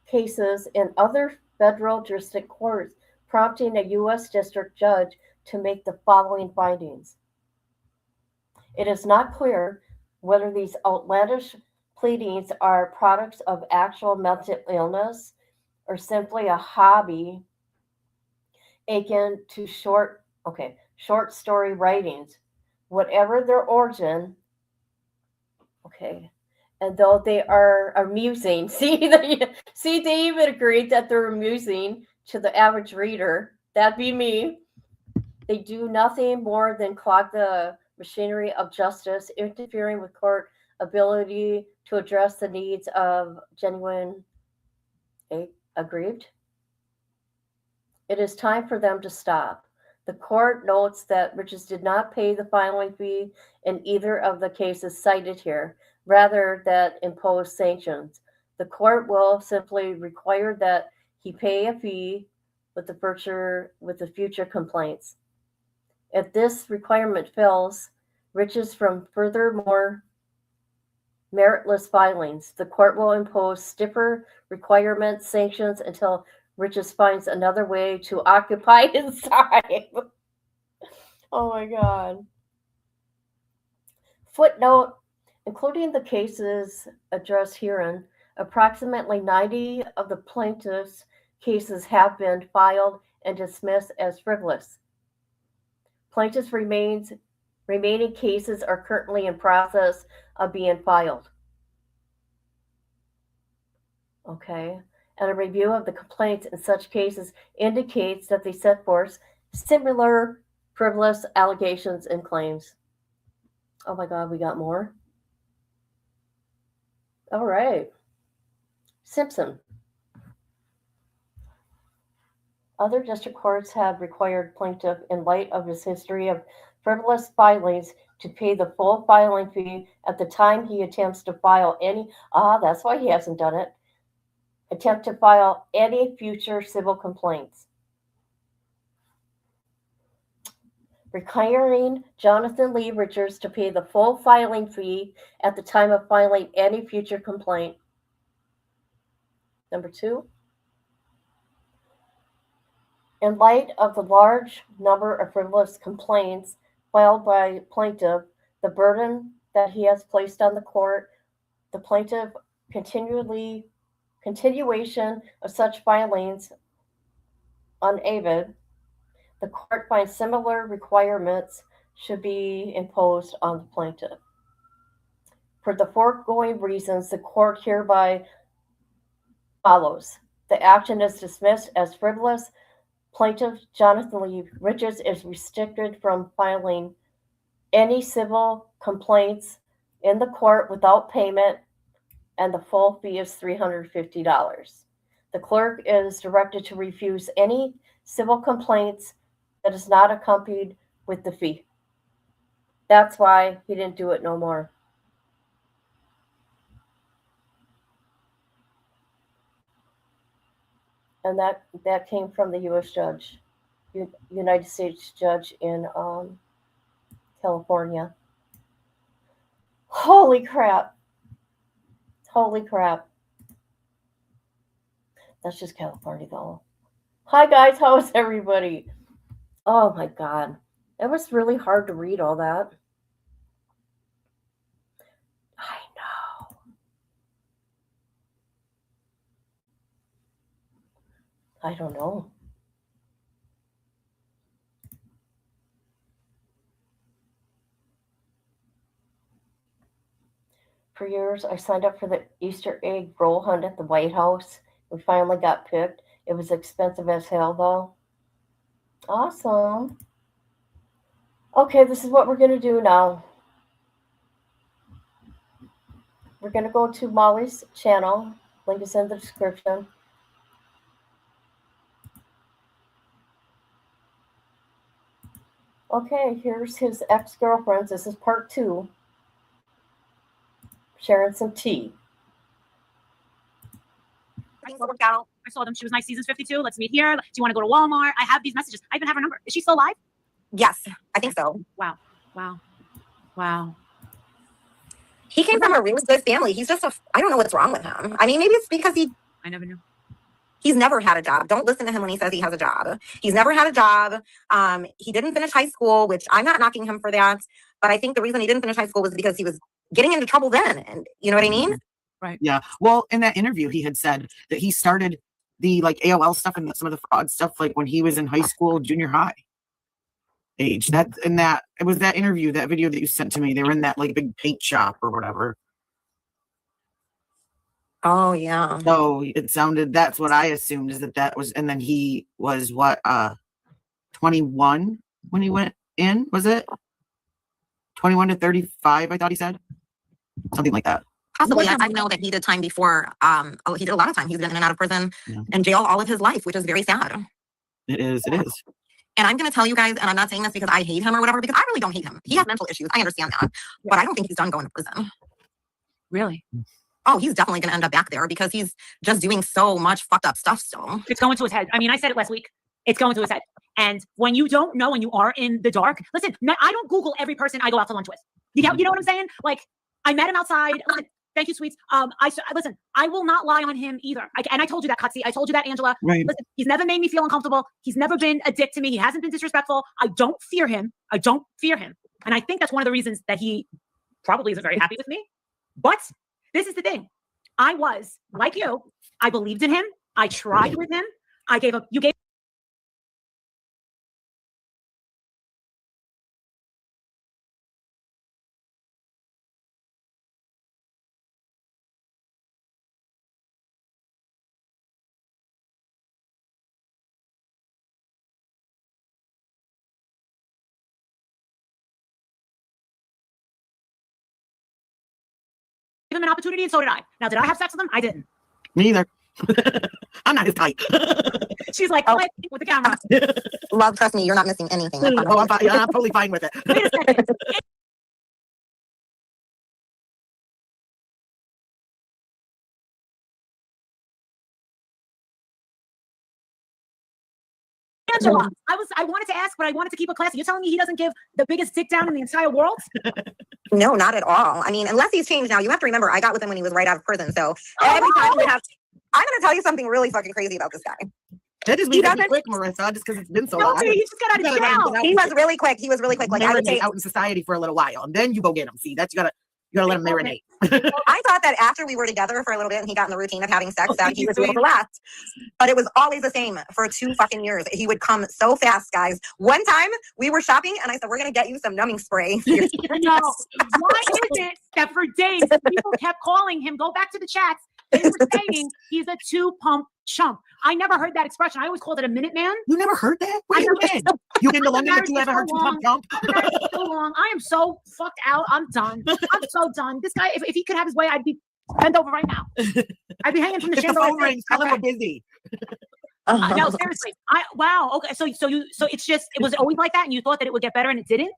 cases in other federal district courts, prompting a U.S. district judge to make the following findings. It is not clear whether these outlandish pleadings are products of actual mental illness or simply a hobby akin to short story writings, whatever their origin. And though they are amusing, they even agreed that they're amusing to the average reader. That'd be me. They do nothing more than clog the machinery of justice, interfering with court ability to address the needs of genuine aggrieved? It is time for them to stop. The court notes that Riches did not pay the filing fee in either of the cases cited here, rather that impose sanctions. The court will simply require that he pay a fee with the future complaints. If this requirement fails, Riches from furthermore meritless filings, the court will impose stiffer requirements, sanctions until Riches finds another way to occupy his time. Oh my God. Footnote, including the cases addressed herein, approximately 90 of the plaintiff's cases have been filed and dismissed as frivolous. Plaintiff's remaining cases are currently in process of being filed. Okay. And a review of the complaints in such cases indicates that they set forth similar frivolous allegations and claims. Oh my God, we got more? All right. Simpson. Other district courts have required plaintiff, in light of his history of frivolous filings, to pay the full filing fee at the time he attempts to file any, that's why he hasn't done it, attempt to file any future civil complaints. Requiring Jonathan Lee Richards to pay the full filing fee at the time of filing any future complaint. Number 2, in light of the large number of frivolous complaints filed by plaintiff, the burden that he has placed on the court, the plaintiff continuation of such filings unaided, the court finds similar requirements should be imposed on the plaintiff. For the foregoing reasons, the court hereby follows. The action is dismissed as frivolous. Plaintiff Jonathan Lee Richards is restricted from filing any civil complaints in the court without payment, and the full fee is $350. The clerk is directed to refuse any civil complaints that is not accompanied with the fee. That's why he didn't do it no more. And that came from the U.S. judge, United States judge in California. Holy crap. Holy crap. That's just California, though. Hi, guys. How is everybody? Oh, my God. It was really hard to read all that. I know. I don't know. For years, I signed up for the Easter egg roll hunt at the White House. We finally got picked. It was expensive as hell, though. Awesome. Okay, this is what we're going to do now. We're going to go to Molly's channel. Link is in the description. Okay, here's his ex-girlfriends. This is part 2. Sharing some tea. Worked out. I saw them. She was nice. Seasons 52. Let's meet here. Do you want to go to Walmart? I have these messages. I even have her number. Is she still alive? Yes, I think so. Wow. Wow. Wow. He came from a really good family. He's just I don't know what's wrong with him. I mean, maybe it's because I never knew. He's never had a job. Don't listen to him when he says he has a job. He's never had a job. He didn't finish high school, which I'm not knocking him for that. But I think the reason he didn't finish high school was because he was getting into trouble then. And you know what I mean? Right. Yeah. Well, in that interview, he had said that he started the AOL stuff and some of the fraud stuff when he was in high school, junior high age. It was that interview, that video that you sent to me. They were in that big paint shop or whatever. Oh yeah. So it sounded, that's what I assumed, is that was, and then he was 21 when he went in, was it? 21 to 35, I thought he said. Something like that. Possibly. I know that he did time before. He did a lot of time. He's been in and out of prison and jail all of his life, which is very sad. It is. It is. And I'm going to tell you guys, and I'm not saying this because I hate him or whatever, because I really don't hate him. He has mental issues. I understand that. But I don't think he's done going to prison. Really? Oh, he's definitely going to end up back there because he's just doing so much fucked up stuff still. It's going to his head. I mean, I said it last week. It's going to his head. And when you don't know, when you are in the dark, listen, I don't Google every person I go out to lunch with. You know what I'm saying? Like, I met him outside. Listen, thank you, sweets. Listen, I will not lie on him either. And I told you that, Cutsy. I told you that, Angela. Right. Listen, he's never made me feel uncomfortable. He's never been a dick to me. He hasn't been disrespectful. I don't fear him. And I think that's one of the reasons that he probably isn't very happy with me. But this is the thing. I was, like you, I believed in him. I tried with him. You gave him an opportunity, and so did I. Now, did I have sex with him? I didn't. Me either. I'm not his type. She's like, with the camera. Love, trust me, you're not missing anything. Oh, I'm totally fine with it. Wait a second. Angela, I wanted to ask, but I wanted to keep it classy. You're telling me he doesn't give the biggest dick down in the entire world? No, not at all. I mean, unless he's changed now. You have to remember, I got with him when he was right out of prison. So every time we have, I'm going to tell you something really fucking crazy about this guy. That just means he's quick, Marissa, just because it's been so long. He just got out of jail. He was really quick. Like, I would say out in society for a little while, and then you go get him. See, that's you gotta let him marinate. I thought that after we were together for a little bit and he got in the routine of having sex, that he was able to last. But it was always the same for 2 fucking years. He would come so fast, guys. One time we were shopping and I said, we're going to get you some numbing spray. No. Why is it that for days people kept calling him, go back to the chats, they were saying he's a 2-pump chump. I never heard that expression. I always called it a minute man. You never heard that? Wait a minute. You've been the longest that you ever heard 2-pump chump? So long. I am so fucked out. I'm done. I'm so done. This guy, if he could have his way, I'd be bent over right now. I'd be hanging from the If the chandelier. phone rings, tell him we're busy. No, seriously. Wow. Okay. So it's just, it was always like that, and you thought that it would get better, and it didn't.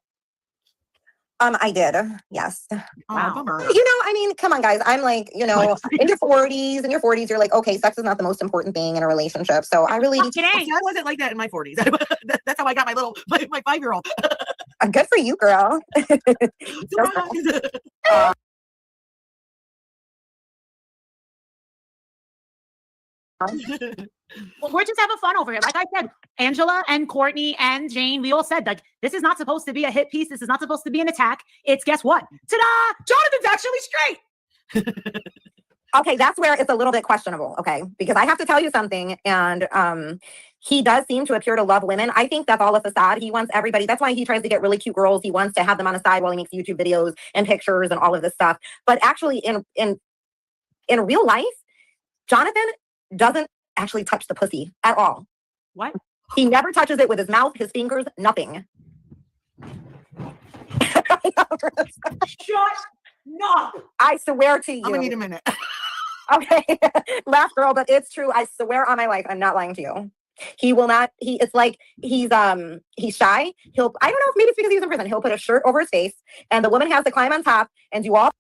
I did. Yes. Wow. I mean, come on, guys. I'm like, in your 40s, you're like, okay, sex is not the most important thing in a relationship. So I really See, I wasn't like that in my 40s. That's how I got my 5-year-old. Good for you, girl. Well, we're just having fun over here. Like I said, Angela and Courtney and Jane, we all said, like, this is not supposed to be a hit piece. This is not supposed to be an attack. It's, guess what? Ta-da! Jonathan's actually straight. Okay, that's where it's a little bit questionable, okay? Because I have to tell you something, and he does seem to appear to love women. I think that's all a facade. He wants everybody. That's why he tries to get really cute girls. He wants to have them on the side while he makes YouTube videos and pictures and all of this stuff. But actually, in real life, Jonathan doesn't actually touch the pussy at all. What? He never touches it with his mouth, his fingers, nothing. Shut up. I swear to you. I'm gonna need a minute. Okay. Laugh, girl, but it's true. I swear on my life, I'm not lying to you. He will not, it's like he's shy. I don't know if maybe it's because he's in prison. He'll put a shirt over his face and the woman has to climb on top and do all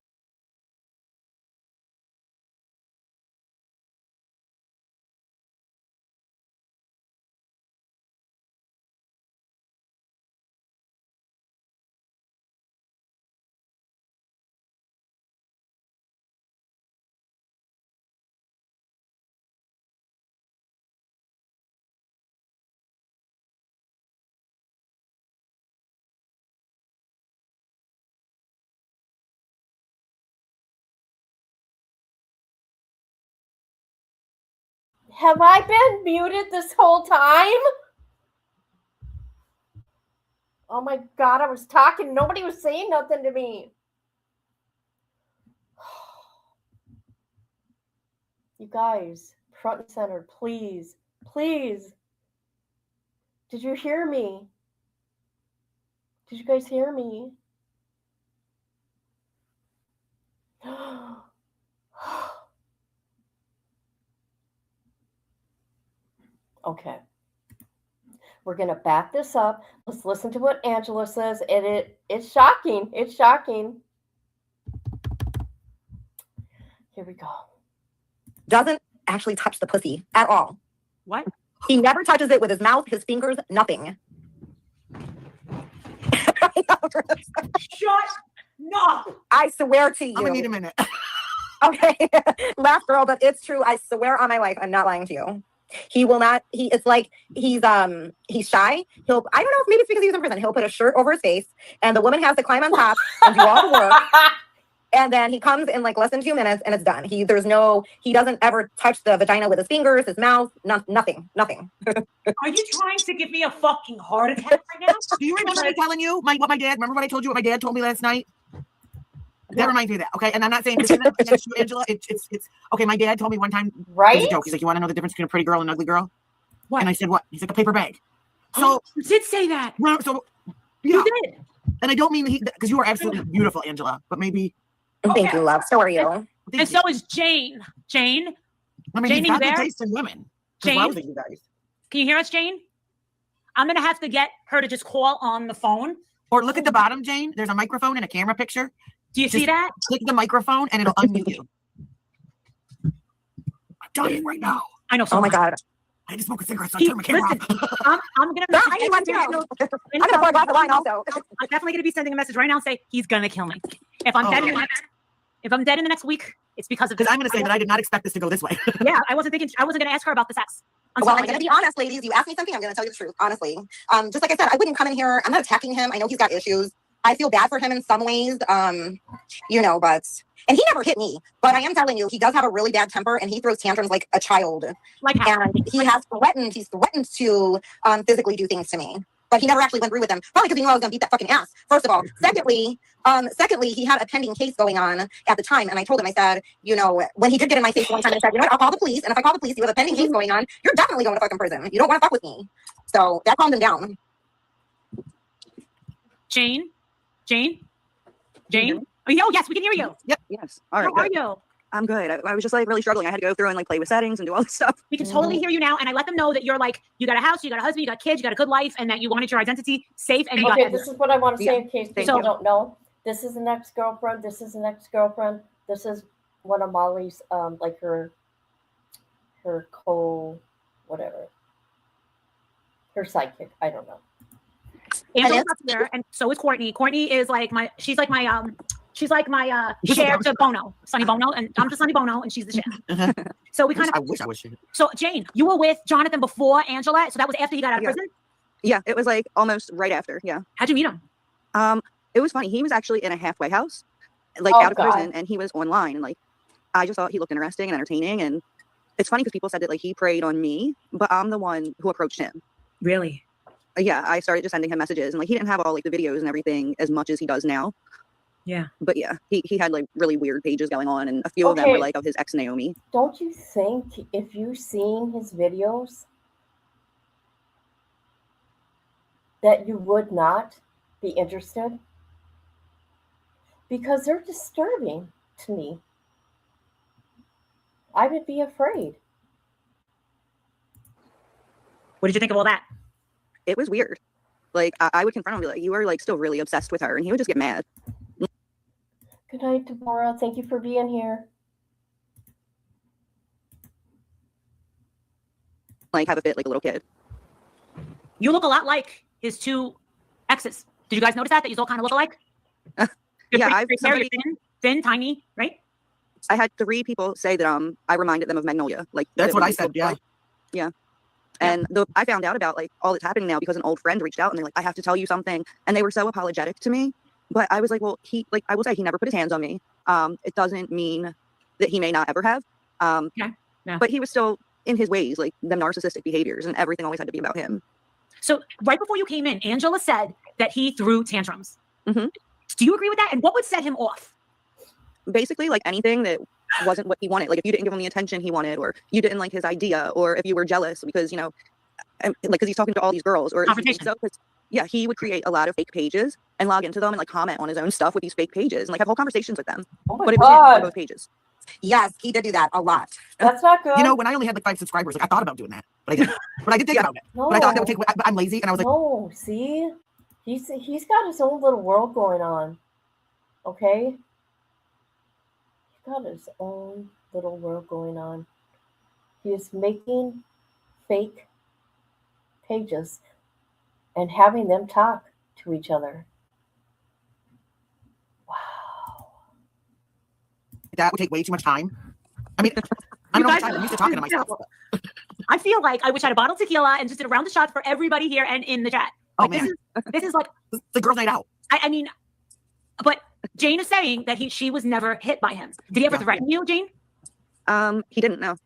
Have I been muted this whole time? Oh my God, I was talking. Nobody was saying nothing to me. You guys, front and center, please, please. Did you hear me? Did you guys hear me? Okay. We're going to back this up. Let's listen to what Angela says. And it's shocking. It's shocking. Here we go. Doesn't actually touch the pussy at all. What? He never touches it with his mouth, his fingers, nothing. Shut up. I swear to you. I'm gonna need a minute. Okay. Laugh, girl, but it's true. I swear on my life, I'm not lying to you. He will not, it's like he's shy. I don't know if maybe it's because he was in prison. He'll put a shirt over his face and the woman has to climb on top and do all the work. And then he comes in like less than 2 minutes and it's done. He doesn't ever touch the vagina with his fingers, his mouth, nothing. Are you trying to give me a fucking heart attack right now? Do you remember me telling you remember what I told you what my dad told me last night? That reminds me of that, okay? And I'm not saying this is against you, Angela. It's okay. My dad told me one time, right? It was a joke. He's like, "You want to know the difference between a pretty girl and an ugly girl?" What? And I said, "What?" He's like, "A paper bag." So you did say that. Well, so yeah. You did. And I don't mean because you are absolutely beautiful, Angela. But maybe. Thank you, love. So are you. And so is Jane. Jane. I mean, Jane, he's you got good there? taste in women. Jane? Why would you guys? Can you hear us, Jane? I'm gonna have to get her to just call on the phone. Or look at the bottom, Jane. There's a microphone and a camera picture. Do you see that? Click the microphone and it'll unmute you. I'm dying right now. I know. So oh my God. I had to smoke a cigarette, so I turned my camera off. I'm gonna. I need one too. I'm gonna pour a glass of wine also. I'm definitely gonna be sending a message right now and say he's gonna kill me. If I'm dead in the next week, it's because of this. Because I'm gonna say that I did not expect this to go this way. Yeah, I wasn't gonna ask her about the sex. Well, I'm gonna be honest, ladies. You asked me something, I'm gonna tell you the truth, honestly. Just like I said, I wouldn't come in here. I'm not attacking him. I know he's got issues. I feel bad for him in some ways, but and he never hit me. But I am telling you, he does have a really bad temper, and he throws tantrums like a child. Like how? And he's threatened to physically do things to me. But he never actually went through with them. Probably because he knew I was gonna beat that fucking ass. First of all, secondly, he had a pending case going on at the time, and I told him, I said, when he did get in my face one time, I said, you know what, I'll call the police, and if I call the police, you have a pending case going on, you're definitely going to fucking prison. You don't want to fuck with me. So that calmed him down. Jane. Oh yes, we can hear you. Yep. Yes. All right. How are you? I'm good. I was just like really struggling. I had to go through and like play with settings and do all this stuff. We can totally hear you now, and I let them know that you're like, you got a house, you got a husband, you got kids, you got a good life, and that you wanted your identity safe. And okay, this is what I want to say in case people So- don't know. This is an ex-girlfriend. This is an ex-girlfriend. This is one of Molly's, like her whatever, her sidekick. I don't know. Angela's up there, and so is Courtney. Courtney is like she's like my share to Bono, Sonny Bono, and I'm just Sonny Bono, and she's the share. So we kind of. I wish I was. So Jane, you were with Jonathan before Angela, so that was after he got out of prison. Yeah, it was like almost right after. Yeah. How'd you meet him? It was funny. He was actually in a halfway house, like out of prison, and he was online, and like I just thought he looked interesting and entertaining, and it's funny because people said that like he preyed on me, but I'm the one who approached him. Really? Yeah, I started just sending him messages, and like he didn't have all like the videos and everything as much as he does now. Yeah. But yeah, he had like really weird pages going on, and a few of them were like of his ex Naomi. Don't you think if you've seen his videos that you would not be interested? Because they're disturbing to me. I would be afraid. What did you think of all that? It was weird. Like I would confront him and be like, "You are like still really obsessed with her," and he would just get mad. Good night, Deborah. Thank you for being here. Like have a fit like a little kid. You look a lot like his two exes. Did you guys notice that you all kind of look alike? Yeah, you're thin, tiny, right? I had 3 people say that I reminded them of Magnolia. Like that's what I said. Yeah. Yeah. And I found out about like all that's happening now because an old friend reached out and they're like, I have to tell you something. And they were so apologetic to me. But I was like, well, I will say he never put his hands on me. It doesn't mean that he may not ever have. Yeah. But he was still in his ways, like the narcissistic behaviors, and everything always had to be about him. So right before you came in, Angela said that he threw tantrums. Mm-hmm. Do you agree with that? And what would set him off? Basically, like anything that wasn't what he wanted. Like if you didn't give him the attention he wanted, or you didn't like his idea, or if you were jealous because, like, because he's talking to all these girls, or yeah, he would create a lot of fake pages and log into them and like comment on his own stuff with these fake pages and like have whole conversations with them. Oh my but it was God. on both pages. Yes, he did do that a lot. That's not good. You know, when I only had like 5 subscribers, like I thought about doing that, but I didn't. But I did think about it. No. But I thought that would take. But I'm lazy, and I was like, no, see, he's got his own little world going on. Okay, he's got his own little world going on. He is making fake pages and having them talk to each other. Wow. that would take way too much time. I mean, I don't know how much time I'm used to talking to myself. I feel like I wish I had a bottle of tequila and just did a round of shots for everybody here and in the chat. Oh, Like, man. This is like The girls' night out. I mean, but Jane is saying that she was never hit by him. Did he ever threaten you, Jane? He didn't know.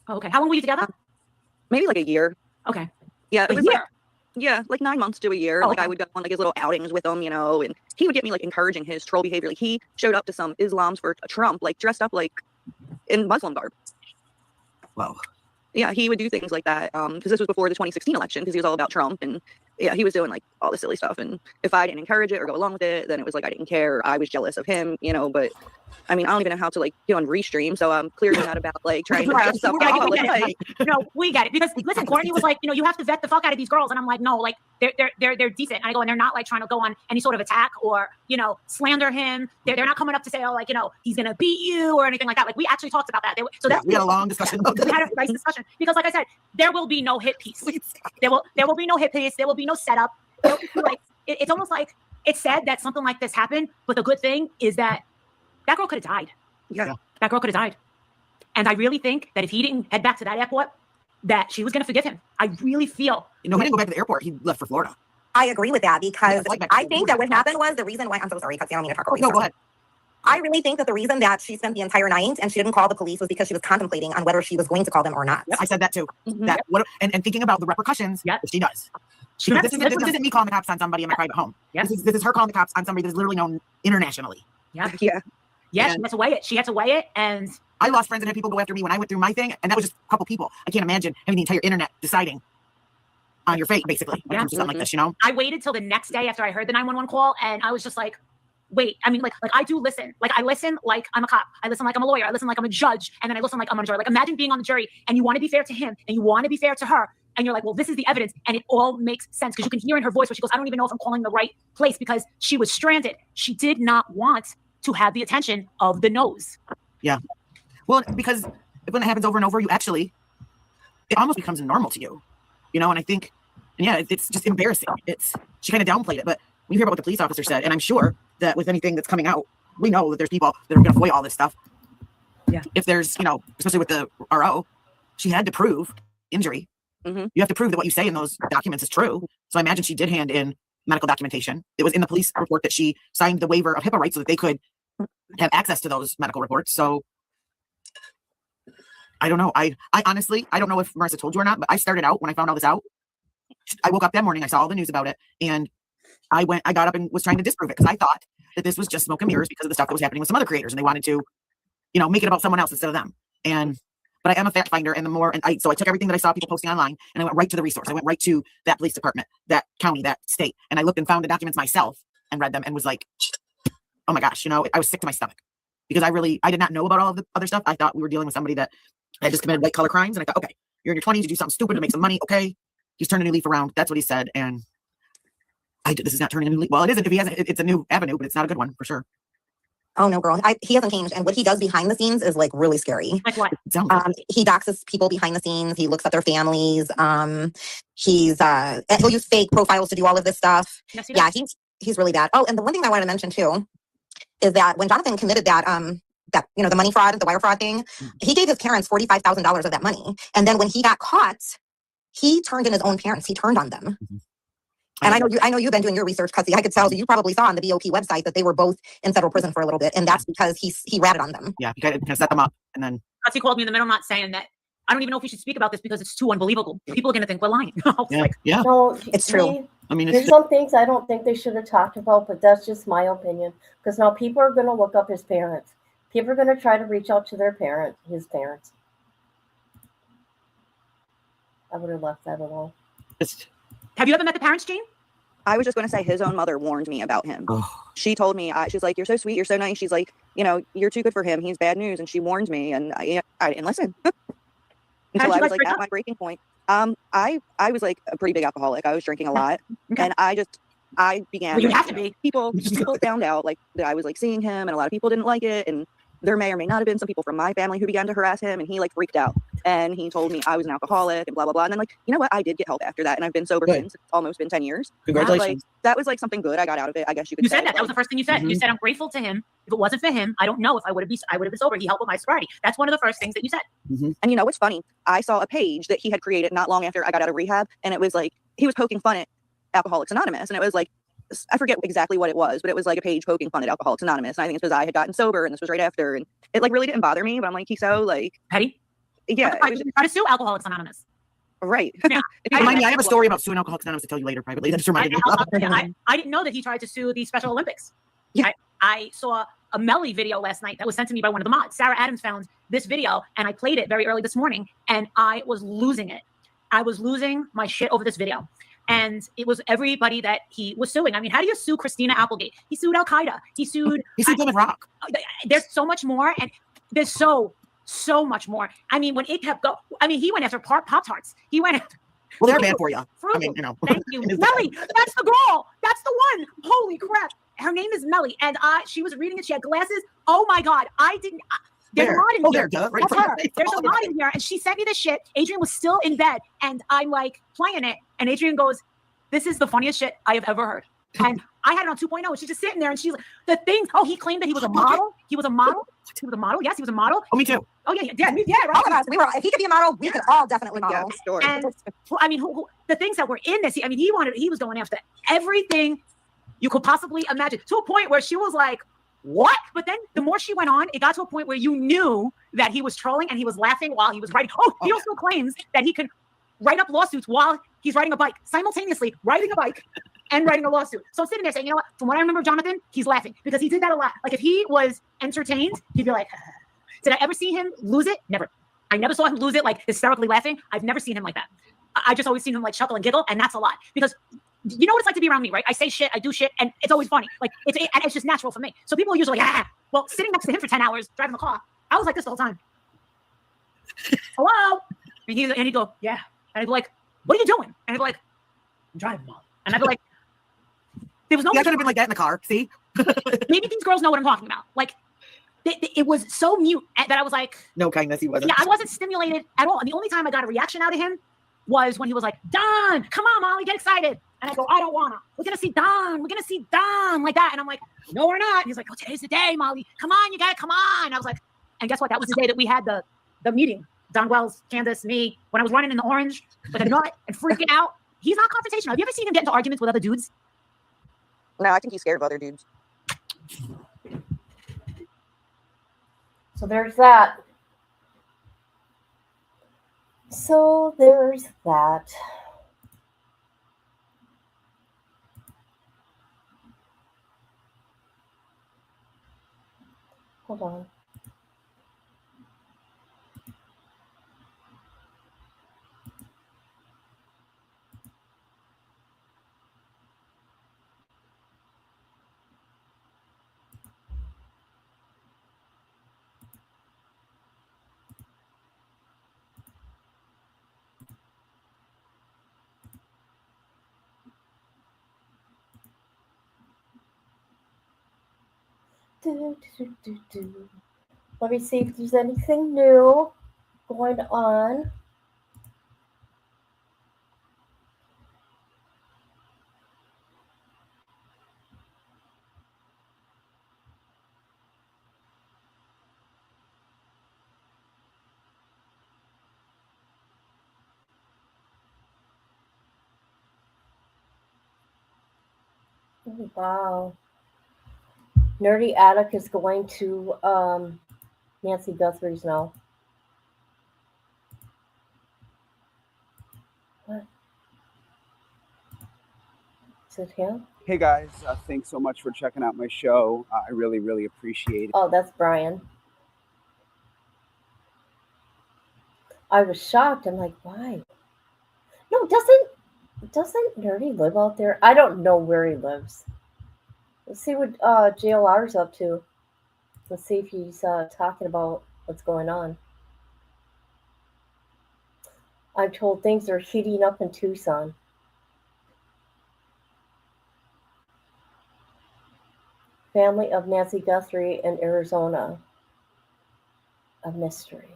Oh, okay. How long were you together? Maybe like a year. Okay. Yeah, A it was year? like, yeah, like 9 months to a year. Oh, Like okay. I would go on like his little outings with him, you know, and he would get me like encouraging his troll behavior. Like he showed up to some Islams for Trump, like dressed up like in Muslim garb. Whoa. Yeah, he would do things like that. Because this was before the 2016 election, because he was all about Trump, and yeah, he was doing like all this silly stuff. And if I didn't encourage it or go along with it, then it was like I didn't care. Or I was jealous of him, you know. But I mean, I don't even know how to like get on Restream, so I'm clearly not about like trying to get stuff Yeah, out. we get Like, it. No, we get it. Because listen, Courtney was like, you have to vet the fuck out of these girls, and I'm like, no, like they're decent. And I go, and they're not like trying to go on any sort of attack or slander him. They're not coming up to say, oh, like he's gonna beat you or anything like that. Like we actually talked about that. So Yeah, that's we had a long discussion about we that. had a nice discussion because, like I said, there will be no hit piece. There will be no hit piece. There will be no setup. Like it's almost like it's said that something like this happened, but the good thing is that girl could have died. yeah. That girl could have died. And I really think that if he didn't head back to that airport, that she was going to forgive him. I really feel. He didn't go back to the airport. He left for Florida. I agree with that because Yeah, like I think that what happened was the reason why I'm so sorry because I don't mean to talk over you. No, go ahead. I really think that the reason that she spent the entire night and she didn't call the police was because she was contemplating on whether she was going to call them or not. I said that too. Mhm. That what and thinking about the repercussions Yep. that she does. She Because does. this isn't me calling the cops on somebody in my private home. Yep. This is her calling the cops on somebody that's literally known internationally. Yeah. Yeah. Yeah, And- she had to weigh it. She had to weigh it. And I lost friends and had people go after me when I went through my thing, and that was just a couple people. I can't imagine having the entire internet deciding on your fate, basically, when it Yeah. comes to something like this, I waited till the next day after I heard the 911 call, and I was just like, wait, I mean, like I do listen. Like I listen like I'm a cop. I listen like I'm a lawyer. I listen like I'm a judge. And then I listen like I'm a jury. Like imagine being on the jury and you want to be fair to him and you want to be fair to her. And you're like, well, this is the evidence. And it all makes sense because you can hear in her voice where she goes, I don't even know if I'm calling the right place because she was stranded. She did not want to have the attention of the nose. Yeah. Well, because when it happens over and over, it almost becomes normal to you, and I think, it's just embarrassing. She kind of downplayed it, but we hear about what the police officer said, and I'm sure that with anything that's coming out, we know that there's people that are going to foil all this stuff. Yeah. If there's, especially with the RO, she had to prove injury. Mhm. You have to prove that what you say in those documents is true. So I imagine she did hand in medical documentation. It was in the police report that she signed the waiver of HIPAA rights so that they could have access to those medical reports. So I don't know. I honestly, I don't know if Marissa told you or not, but I started out when I found all this out. I woke up that morning, I saw all the news about it, and I got up and was trying to disprove it because I thought that this was just smoke and mirrors because of the stuff that was happening with some other creators, and they wanted to, make it about someone else instead of them. But I am a fact finder, and so I took everything that I saw people posting online, and I went right to the resource. I went right to that police department, that county, that state, and I looked and found the documents myself and read them and was like, oh my gosh, I was sick to my stomach because I did not know about all of the other stuff. I thought we were dealing with somebody that had just committed white collar crimes, and I thought, okay, you're in your 20s, you do something stupid to make some money, okay, he's turning a new leaf around. That's what he said, and this is not turning a new leaf. Well, it isn't. If he hasn't, it's a new avenue, but it's not a good one for sure. Oh no, girl, he hasn't changed, and what he does behind the scenes is like really scary. Like what? He doxes people behind the scenes. He looks at their families. He'll use fake profiles to do all of this stuff. Yes, Yeah, he's really bad. Oh, and the one thing I wanted to mention too is that when Jonathan committed that the money fraud, the wire fraud thing, he gave his parents $45,000 of that money, and then when he got caught, he turned in his own parents. He turned on them. Mm-hmm. And I know you've been doing your research, Cussy. I could tell that you probably saw on the BOP website that they were both in federal prison for a little bit, and that's because he ratted on them. Yeah, he kind of set them up, and then He called me in the middle, not saying that. I don't even know if we should speak about this because it's too unbelievable. People are going to think we're lying. yeah. No, It's true. I mean, there's some things I don't think they should have talked about, but that's just my opinion. Because now people are going to look up his parents. People are going to try to reach out to his parents. I would have left that alone. Have you ever met the parents, Jane? I was just going to say his own mother warned me about him. She told me, she's like, you're so sweet, you're so nice. She's like, you know, you're too good for him. He's bad news. And she warned me, and I didn't listen until I was like at my breaking point. I was like a pretty big alcoholic. I was drinking a lot, and I began. Well, you have to be. People found out like that I was like seeing him, and a lot of people didn't like it, and there may or may not have been some people from my family who began to harass him, and he like freaked out, and he told me I was an alcoholic and blah blah blah. And then like, you know what, I did get help after that, and I've been sober since. It's almost been 10 years. Congratulations. Like, that was like something good I got out of it, I guess you could You say. said that. That was the first thing you said. You said, I'm grateful to him. If it wasn't for him, I don't know if I would have been sober. He helped with my sobriety. That's one of the first things that you said. And you know what's funny? I saw a page that he had created not long after I got out of rehab, and it was like he was poking fun at Alcoholics Anonymous, and it was like, I forget exactly what it was, but it was like a page poking fun at Alcoholics Anonymous. And I think it's because I had gotten sober, and this was right after, and it like really didn't bother me. But I'm like, he's so like petty. Yeah, try to sue Alcoholics Anonymous. Right. Yeah. I have a story about suing Alcoholics Anonymous to tell you later privately. That just reminded me. I didn't know that he tried to sue the Special Olympics. Yeah. I saw a Melly video last night that was sent to me by one of the mods. Sarah Adams found this video, and I played it very early this morning, and I was losing it. I was losing my shit over this video. And it was everybody that he was suing. I mean, how do you sue Christina Applegate? He sued Al-Qaeda. He sued Plymouth Rock. There's so much more, and there's so much more. I mean, when it kept going, I mean, he went after Pop-Tarts. He went after. Well, they're bad for you. Frugal. I mean, you know. Thank you, Melly. That's the girl. That's the one. Holy crap. Her name is Melly, and she was reading it. She had glasses. Oh my God, I didn't. There's a lot in here. Right. That's her. There's a lot in here, and she sent me this shit. Adrian was still in bed, and I'm like playing it, and Adrian goes, "This is the funniest shit I have ever heard." And I had it on 2.0, and she's just sitting there, and she's like, the things. Oh, he claimed that he was a model. He was a model. He was a model. Yes, he was a model. Oh, me too. Oh yeah, right. All of us, we were. If he could be a model, we could all definitely model. Yeah, sure. And I mean, the things that were in this. I mean, he was going after everything you could possibly imagine, to a point where she was like, "What?" But then the more she went on, it got to a point where you knew that he was trolling and he was laughing while he was writing. Oh, he also claims that he can write up lawsuits while he's riding a bike, simultaneously riding a bike and writing a lawsuit. So I'm sitting there saying, you know what? From what I remember, Jonathan, he's laughing because he did that a lot. Like if he was entertained, he'd be like, did I ever see him lose it? Never. I never saw him lose it like hysterically laughing. I've never seen him like that. I just always seen him like chuckle and giggle, and that's a lot because you know what it's like to be around me, right? I say shit, I do shit, and it's always funny. Like it's just natural for me. So people are usually like, well, sitting next to him for 10 hours driving the car, I was like this the whole time. Hello, and he'd go, yeah, and I'd be like, what are you doing? And I'd be like, I'm driving, Mom. And I'd be like, there was no. I could have been like that in the car. See, maybe these girls know what I'm talking about. Like, it was so mute that I was like, no kindness, he wasn't. Yeah, I wasn't stimulated at all. And the only time I got a reaction out of him was when he was like, Don, come on, Molly, get excited. And I go, I don't wanna. We're gonna see Don. We're gonna see Don, like that. And I'm like, no, we're not. And he's like, oh, today's the day, Molly. Come on, you gotta come on. And I was like, and guess what? That was the day that we had the meeting. Don Wells, Candace, me, when I was running in the orange with a nut and freaking out. He's not confrontational. Have you ever seen him get into arguments with other dudes? No, I think he's scared of other dudes. So there's that. So there's that. Hold on. Let me see if there's anything new going on. Oh, wow. Nerdy Addict is going to Nancy Guthrie's now. What? Is it him? Hey guys, thanks so much for checking out my show. I really, really appreciate it. Oh, that's Brian. I was shocked. I'm like, why? No, Doesn't Nerdy live out there? I don't know where he lives. Let's see what JLR's up to. Let's see if he's talking about what's going on. I'm told things are heating up in Tucson. Family of Nancy Guthrie in Arizona. A mystery.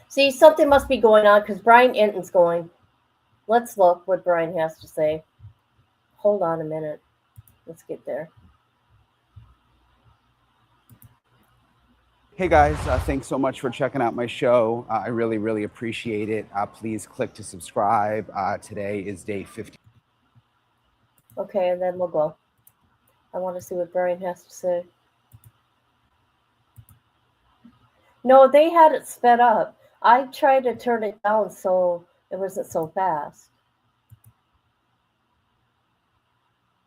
See, something must be going on because Brian Enton's going. Let's look what Brian has to say. Hold on a minute. Let's get there. Hey guys, thanks so much for checking out my show. I really, really appreciate it. Please click to subscribe. Today is day 50. Okay, and then we'll go. I want to see what Brian has to say. No, they had it sped up. I tried to turn it down so it wasn't so fast.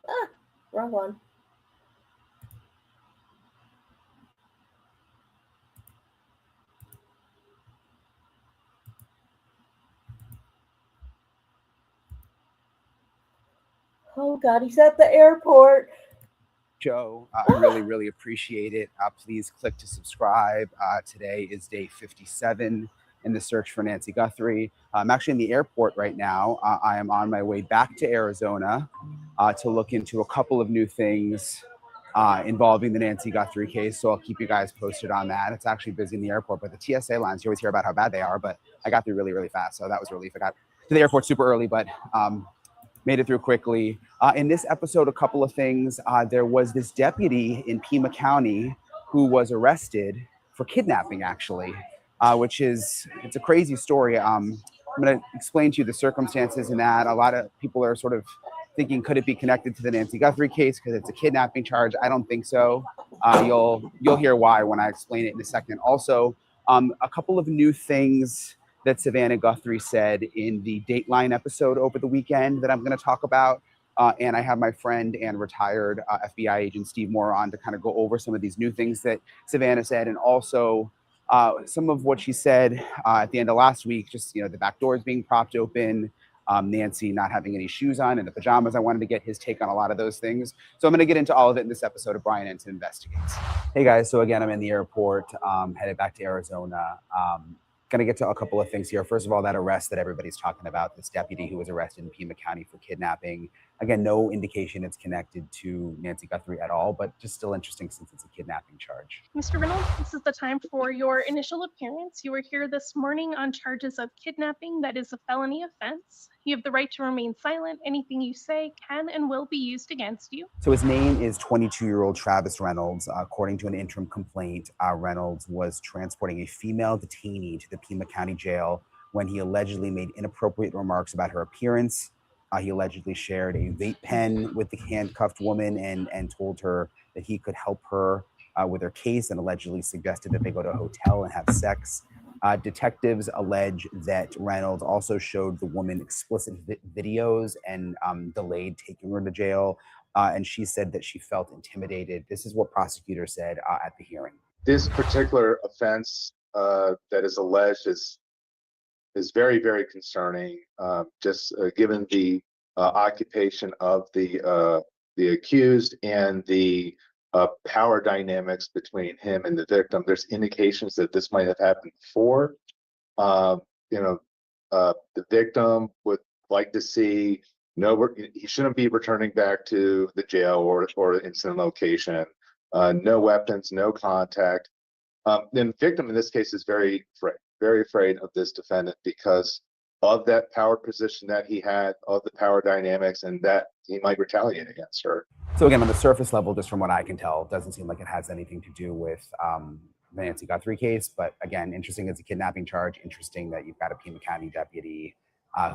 Ah, wrong one. Oh God, he's at the airport. Show. I really, really appreciate it. Please click to subscribe. Today is day 57 in the search for Nancy Guthrie. I'm actually in the airport right now. I am on my way back to Arizona to look into a couple of new things involving the Nancy Guthrie case. So I'll keep you guys posted on that. It's actually busy in the airport, but the TSA lines, you always hear about how bad they are, but I got through really, really fast. So that was a relief. I got to the airport super early, but made it through quickly. In this episode, a couple of things. There was this deputy in Pima County who was arrested for kidnapping, actually, which is, it's a crazy story. I'm going to explain to you the circumstances in that. A lot of people are sort of thinking, could it be connected to the Nancy Guthrie case because it's a kidnapping charge? I don't think so. You'll hear why when I explain it in a second. Also, a couple of new things that Savannah Guthrie said in the Dateline episode over the weekend that I'm going to talk about. And I have my friend and retired FBI agent Steve Moore on to kind of go over some of these new things that Savannah said, and also some of what she said at the end of last week, just, the back doors being propped open, Nancy not having any shoes on in the pajamas. I wanted to get his take on a lot of those things. So I'm going to get into all of it in this episode of Brian Enton Investigates. Hey guys, so again, I'm in the airport, headed back to Arizona. Going to get to a couple of things here. First of all, that arrest that everybody's talking about, this deputy who was arrested in Pima County for kidnapping. Again, no indication it's connected to Nancy Guthrie at all, but just still interesting since it's a kidnapping charge. Mr. Reynolds, this is the time for your initial appearance. You were here this morning on charges of kidnapping. That is a felony offense. You have the right to remain silent. Anything you say can and will be used against you. So his name is 22-year-old Travis Reynolds. According to an interim complaint, Reynolds was transporting a female detainee to the Pima County Jail when he allegedly made inappropriate remarks about her appearance. He allegedly shared a vape pen with the handcuffed woman and told her that he could help her with her case, and allegedly suggested that they go to a hotel and have sex. Detectives allege that Reynolds also showed the woman explicit videos and delayed taking her to jail. And she said that she felt intimidated. This is what prosecutors said at the hearing. This particular offense that is alleged is very, very concerning. Just given the occupation of the accused and the power dynamics between him and the victim, there's indications that this might have happened before. The victim would like to see he shouldn't be returning back to the jail or the incident location. No weapons, no contact. The victim in this case is very afraid of this defendant because of that power position that he had, of the power dynamics, and that he might retaliate against her. So again, on the surface level, just from what I can tell, it doesn't seem like it has anything to do with the Nancy Guthrie case. But again, interesting as a kidnapping charge. Interesting that you've got a Pima County deputy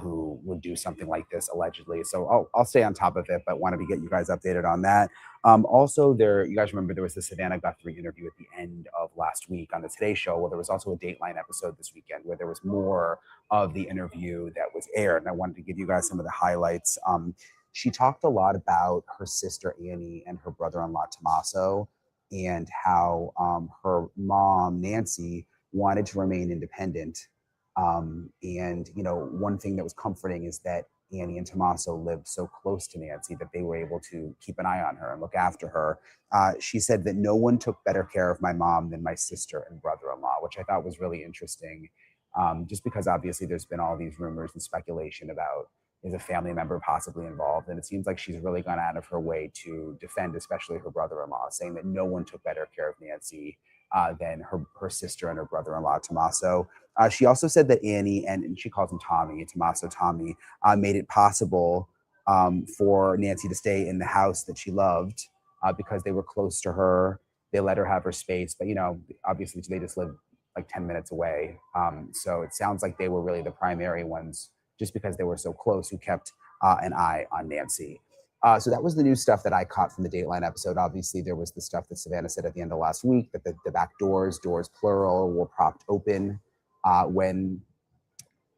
who would do something like this allegedly. So I'll stay on top of it, but wanted to get you guys updated on that. Also, you guys remember there was the Savannah Guthrie interview at the end of last week on the Today Show. Well, there was also a Dateline episode this weekend where there was more of the interview that was aired, and I wanted to give you guys some of the highlights. She talked a lot about her sister Annie and her brother-in-law Tommaso, and how her mom Nancy wanted to remain independent And, you know, one thing that was comforting is that Annie and Tommaso lived so close to Nancy that they were able to keep an eye on her and look after her. She said that no one took better care of my mom than my sister and brother-in-law, which I thought was really interesting. Just because obviously there's been all these rumors and speculation about is a family member possibly involved. And it seems like she's really gone out of her way to defend, especially her brother-in-law, saying that no one took better care of Nancy than her sister and her brother-in-law, Tommaso. She also said that Annie, and she calls him Tommy, Tommaso Tommy, made it possible for Nancy to stay in the house that she loved because they were close to her. They let her have her space, but, you know, obviously they just live like 10 minutes away. So it sounds like they were really the primary ones, just because they were so close, who kept an eye on Nancy. So that was the new stuff that I caught from the Dateline episode. Obviously, there was the stuff that Savannah said at the end of last week, that the back doors plural, were propped open when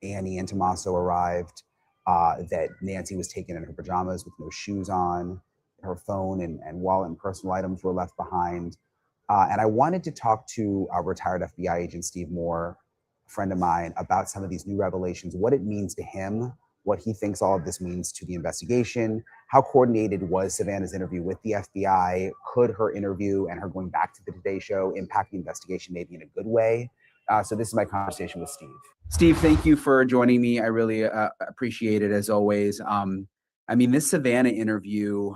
Annie and Tommaso arrived, that Nancy was taken in her pajamas with no shoes on, her phone and wallet and personal items were left behind. And I wanted to talk to retired FBI agent Steve Moore, a friend of mine, about some of these new revelations, what it means to him, what he thinks all of this means to the investigation. How coordinated was Savannah's interview with the FBI? Could her interview and her going back to the Today Show impact the investigation maybe in a good way? So this is my conversation with Steve. Steve, thank you for joining me. I really appreciate it, as always. I mean, this Savannah interview,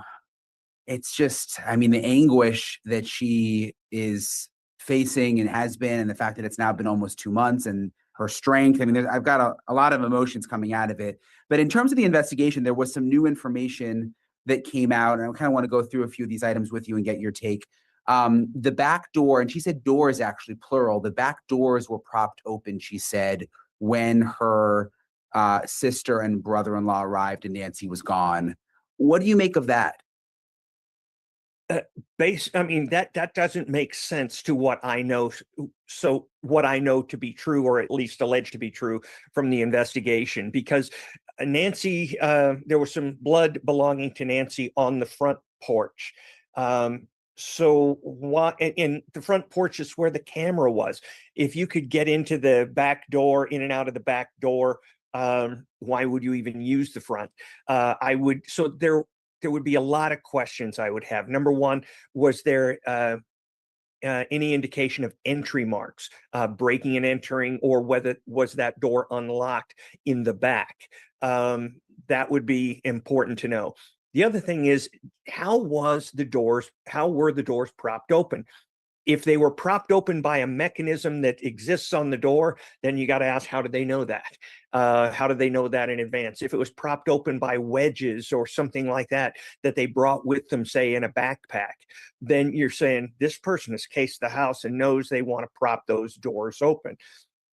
it's just, I mean, the anguish that she is facing and has been, and the fact that it's now been almost 2 months, and her strength. I mean, I've got a lot of emotions coming out of it. But in terms of the investigation, there was some new information that came out, and I kind of want to go through a few of these items with you and get your take. The back door, and she said doors actually plural, the back doors were propped open, she said, when her sister and brother-in-law arrived and Nancy was gone. What do you make of that? I mean, that doesn't make sense to what I know. So what I know to be true, or at least alleged to be true from the investigation, because Nancy, there was some blood belonging to Nancy on the front porch. So what, in the front porch is where the camera was. If you could get into the back door, in and out of the back door, why would you even use the front? So there would be a lot of questions I would have. Number one, was there any indication of entry marks, breaking and entering, or whether was that door unlocked in the back? That would be important to know. The other thing is, how were the doors propped open? If they were propped open by a mechanism that exists on the door, then you got to ask, how did they know that? How did they know that in advance? If it was propped open by wedges or something like that, that they brought with them, say in a backpack, then you're saying this person has cased the house and knows they want to prop those doors open.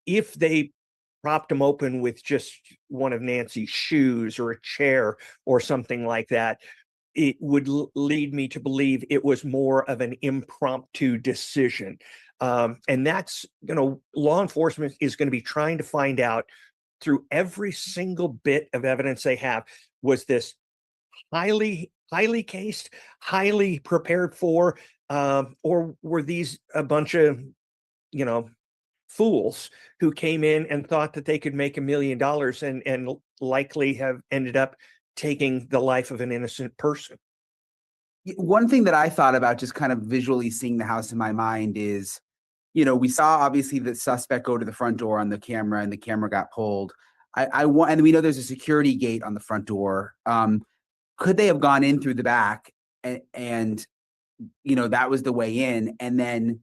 If they propped them open with just one of Nancy's shoes or a chair or something like that, it would lead me to believe it was more of an impromptu decision. And that's, law enforcement is going to be trying to find out through every single bit of evidence they have, was this highly cased, highly prepared for, or were these a bunch of, fools who came in and thought that they could make $1 million and likely have ended up taking the life of an innocent person. One thing that I thought about, just kind of visually seeing the house in my mind, is, we saw obviously the suspect go to the front door on the camera, and the camera got pulled. And we know there's a security gate on the front door. Could they have gone in through the back and that was the way in, and then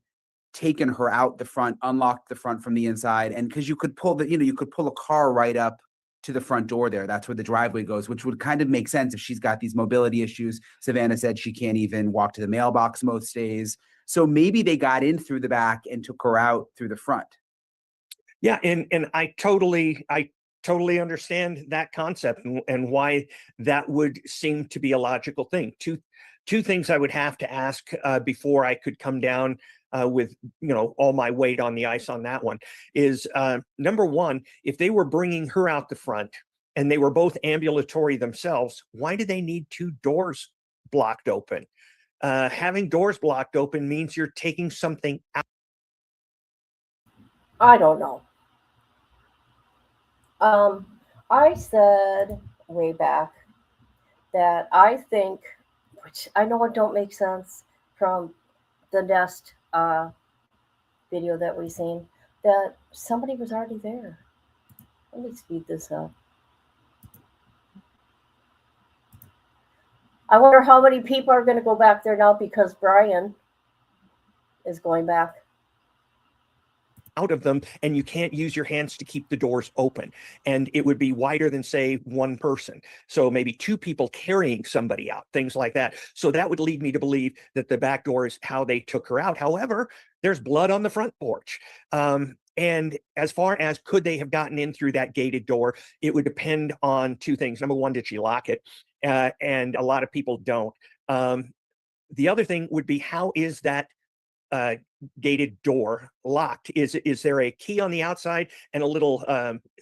taken her out the front, unlocked the front from the inside? And because you could pull you could pull a car right up to the front door there. That's where the driveway goes, which would kind of make sense if she's got these mobility issues. Savannah said she can't even walk to the mailbox most days. So maybe they got in through the back and took her out through the front. Yeah, and I totally understand that concept and why that would seem to be a logical thing. Two things I would have to ask before I could come down with all my weight on the ice on that one is, number one, if they were bringing her out the front and they were both ambulatory themselves, why do they need two doors blocked open? Having doors blocked open means you're taking something out. I don't know. I said way back that I think, which I know it don't make sense from the Nest video that we seen, that somebody was already there. Let me speed this up. I wonder how many people are going to go back there now because Brian is going back. Out of them, and you can't use your hands to keep the doors open, and it would be wider than, say, one person, so maybe two people carrying somebody out, things like that. So that would lead me to believe that the back door is how they took her out. However, there's blood on the front porch, and as far as could they have gotten in through that gated door, it would depend on two things. Number one, did she lock it? And a lot of people don't. The other thing would be, how is that gated door locked? Is there a key on the outside and a little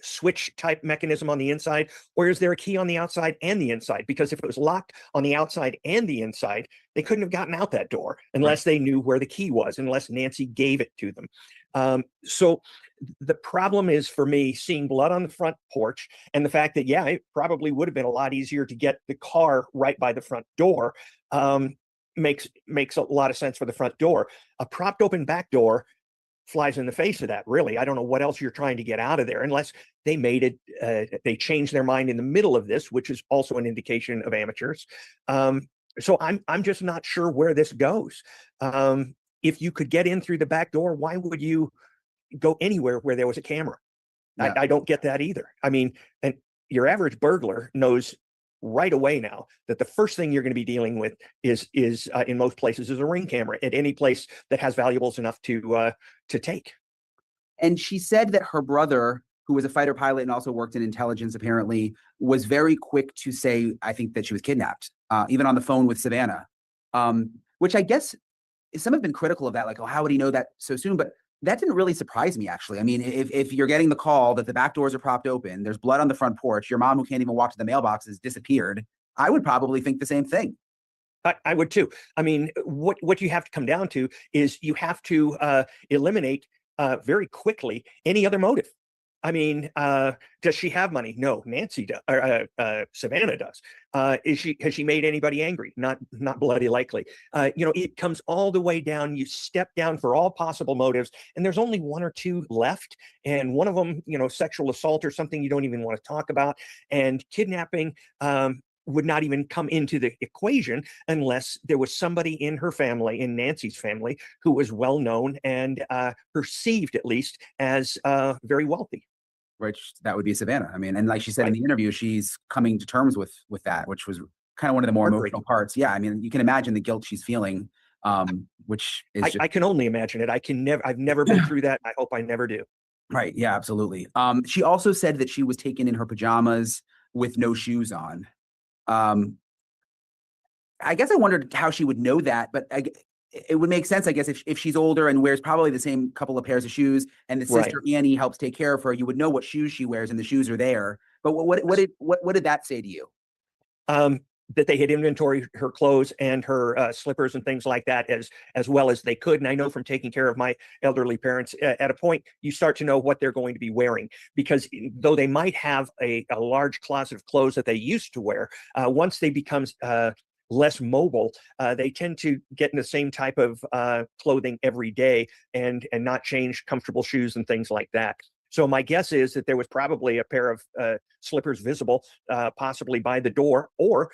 switch type mechanism on the inside, or is there a key on the outside and the inside? Because if it was locked on the outside and the inside, they couldn't have gotten out that door unless they knew where the key was, unless Nancy gave it to them. So the problem is, for me, seeing blood on the front porch and the fact that, yeah, it probably would have been a lot easier to get the car right by the front door. Makes a lot of sense for the front door. A propped open back door flies in the face of that, really. I don't know what else you're trying to get out of there, unless they made it, they changed their mind in the middle of this, which is also an indication of amateurs. So I'm just not sure where this goes. If you could get in through the back door, why would you go anywhere where there was a camera? Yeah. I don't get that either. I mean, and your average burglar knows right away now that the first thing you're going to be dealing with is in most places is a ring camera at any place that has valuables enough to take. And she said that her brother, who was a fighter pilot and also worked in intelligence, apparently was very quick to say, I think that she was kidnapped, even on the phone with Savannah, which I guess some have been critical of that, like, oh, how would he know that so soon? But that didn't really surprise me, actually. I mean, if you're getting the call that the back doors are propped open, there's blood on the front porch, your mom, who can't even walk to the mailbox, has disappeared, I would probably think the same thing. I would too. I mean, what you have to come down to is you have to eliminate very quickly any other motive. I mean, does she have money? No, Nancy does, or Savannah does. Has she made anybody angry? Not bloody likely. It comes all the way down. You step down for all possible motives, and there's only one or two left. And one of them, sexual assault or something you don't even want to talk about, and kidnapping. Would not even come into the equation unless there was somebody in her family, in Nancy's family, who was well known and perceived, at least, as very wealthy. Which that would be Savannah. I mean, and like she said in the interview, she's coming to terms with that, which was kind of one of the more emotional parts. Yeah, I mean, you can imagine the guilt she's feeling, which is I can only imagine it. I've never been through that. I hope I never do. Right. Yeah, absolutely. She also said that she was taken in her pajamas with no shoes on. I guess I wondered how she would know that, but it would make sense, I guess, if she's older and wears probably the same couple of pairs of shoes, and the sister Annie helps take care of her, you would know what shoes she wears, and the shoes are there. But what did that say to you? That they had inventoried her clothes and her slippers and things like that as well as they could. And I know from taking care of my elderly parents, at a point you start to know what they're going to be wearing, because though they might have a large closet of clothes that they used to wear, once they become less mobile, they tend to get in the same type of clothing every day and not change comfortable shoes and things like that. So my guess is that there was probably a pair of slippers visible, possibly by the door, or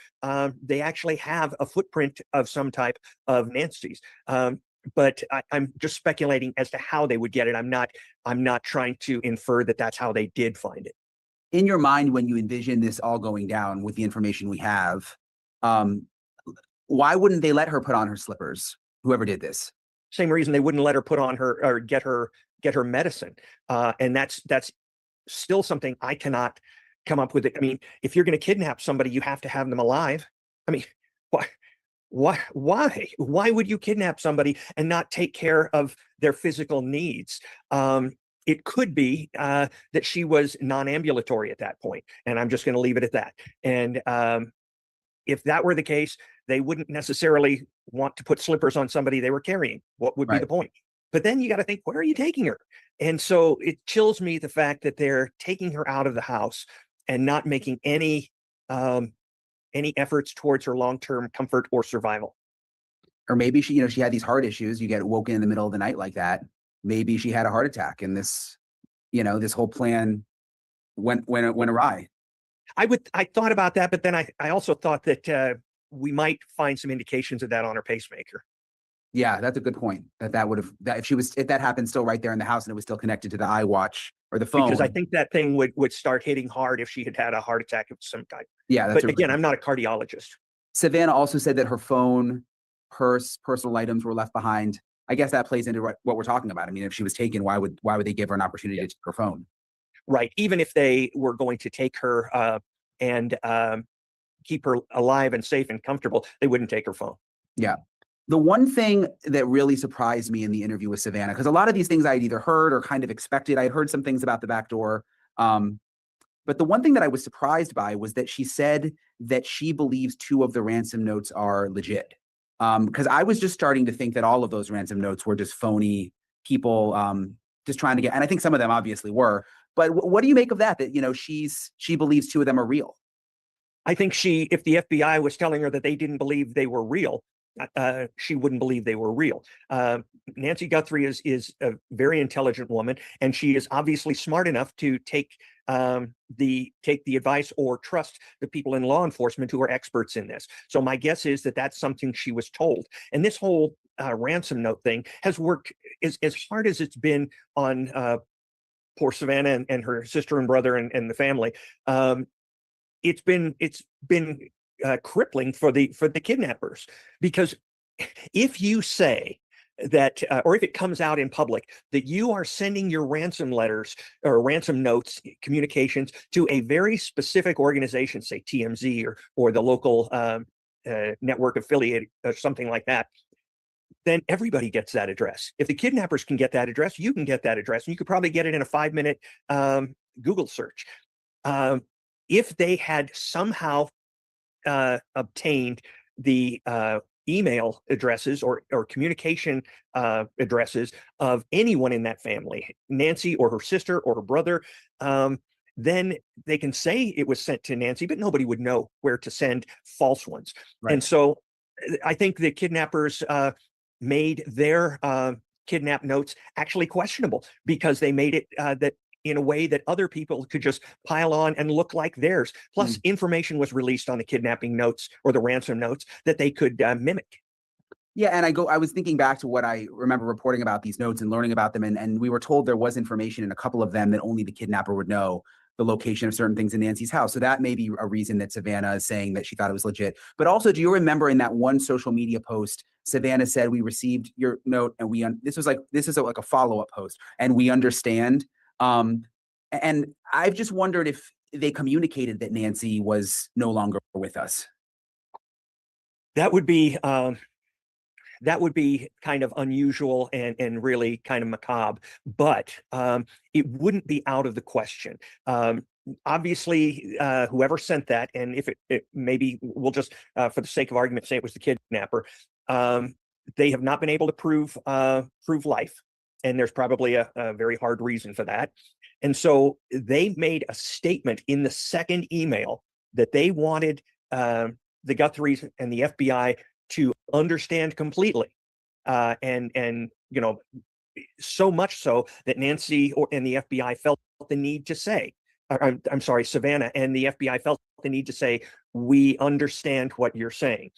they actually have a footprint of some type of Nancy's. But I'm just speculating as to how they would get it. I'm not trying to infer that that's how they did find it. In your mind, when you envision this all going down with the information we have, why wouldn't they let her put on her slippers? Whoever did this. Same reason they wouldn't let her put on her or get her medicine. And that's still something I cannot come up with. I mean, if you're going to kidnap somebody, you have to have them alive. I mean, why would you kidnap somebody and not take care of their physical needs? It could be that she was non-ambulatory at that point, and I'm just going to leave it at that. And if that were the case, they wouldn't necessarily want to put slippers on somebody they were carrying. What would be the point? But then you got to think, where are you taking her? And so it chills me the fact that they're taking her out of the house and not making any efforts towards her long-term comfort or survival. Or maybe she, she had these heart issues. You get woken in the middle of the night like that. Maybe she had a heart attack, and this, this whole plan went awry. I thought about that, but then I also thought that we might find some indications of that on her pacemaker. Yeah, that's a good point. If that happened still right there in the house and it was still connected to the iWatch or the phone. Because I think that thing would start hitting hard if she had a heart attack of some type. Yeah, but again, I'm not a cardiologist. Savannah also said that her phone, purse, personal items were left behind. I guess that plays into what we're talking about. I mean, if she was taken, why would they give her an opportunity to take her phone? Right. Even if they were going to take her and keep her alive and safe and comfortable, they wouldn't take her phone. Yeah. The one thing that really surprised me in the interview with Savannah, because a lot of these things I had either heard or kind of expected. I had heard some things about the back door. But the one thing that I was surprised by was that she said that she believes 2 of the ransom notes are legit. Because I was just starting to think that all of those ransom notes were just phony people just trying to get, and I think some of them obviously were. But what do you make of that? That, she believes 2 of them are real. I think if the FBI was telling her that they didn't believe they were real, she wouldn't believe they were real. Nancy Guthrie is a very intelligent woman, and she is obviously smart enough to take the advice or trust the people in law enforcement who are experts in this. So my guess is that that's something she was told. And this whole ransom note thing has worked as hard as it's been on poor Savannah and her sister and brother and the family. It's been crippling for the kidnappers, because if you say that, or if it comes out in public that you are sending your ransom letters or ransom notes, communications to a very specific organization, say TMZ or the local network affiliate or something like that, then everybody gets that address. If the kidnappers can get that address, you can get that address, and you could probably get it in a 5-minute Google search. If they had somehow obtained the email addresses or communication addresses of anyone in that family, Nancy or her sister or her brother, then they can say it was sent to Nancy, but nobody would know where to send false ones. Right. And so I think the kidnappers made their kidnap notes actually questionable, because they made it that in a way that other people could just pile on and look like theirs. Plus, information was released on the kidnapping notes or the ransom notes that they could mimic. Yeah, and I was thinking back to what I remember reporting about these notes and learning about them, and we were told there was information in a couple of them that only the kidnapper would know the location of certain things in Nancy's house. So that may be a reason that Savannah is saying that she thought it was legit. But also, do you remember in that one social media post, Savannah said, "We received your note, and this is like a follow-up post, and we understand." And I've just wondered if they communicated that Nancy was no longer with us. That would be kind of unusual and really kind of macabre, but it wouldn't be out of the question. Obviously, whoever sent that, and if it maybe we'll just, for the sake of argument, say it was the kidnapper, they have not been able to prove life. And there's probably a very hard reason for that. And so they made a statement in the second email that they wanted the Guthrie's and the FBI to understand completely. And so much so that Nancy and the FBI felt the need to say, I'm sorry, Savannah and the FBI felt the need to say, we understand what you're saying.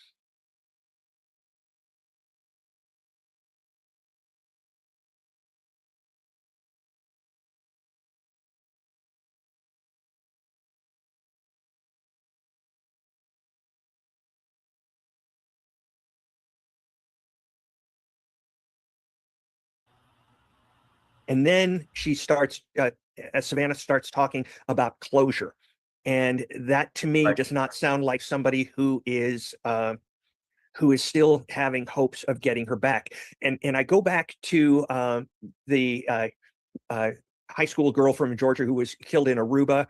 And then Savannah starts talking about closure. And that to me does not sound like somebody who is still having hopes of getting her back. And I go back to the high school girl from Georgia who was killed in Aruba,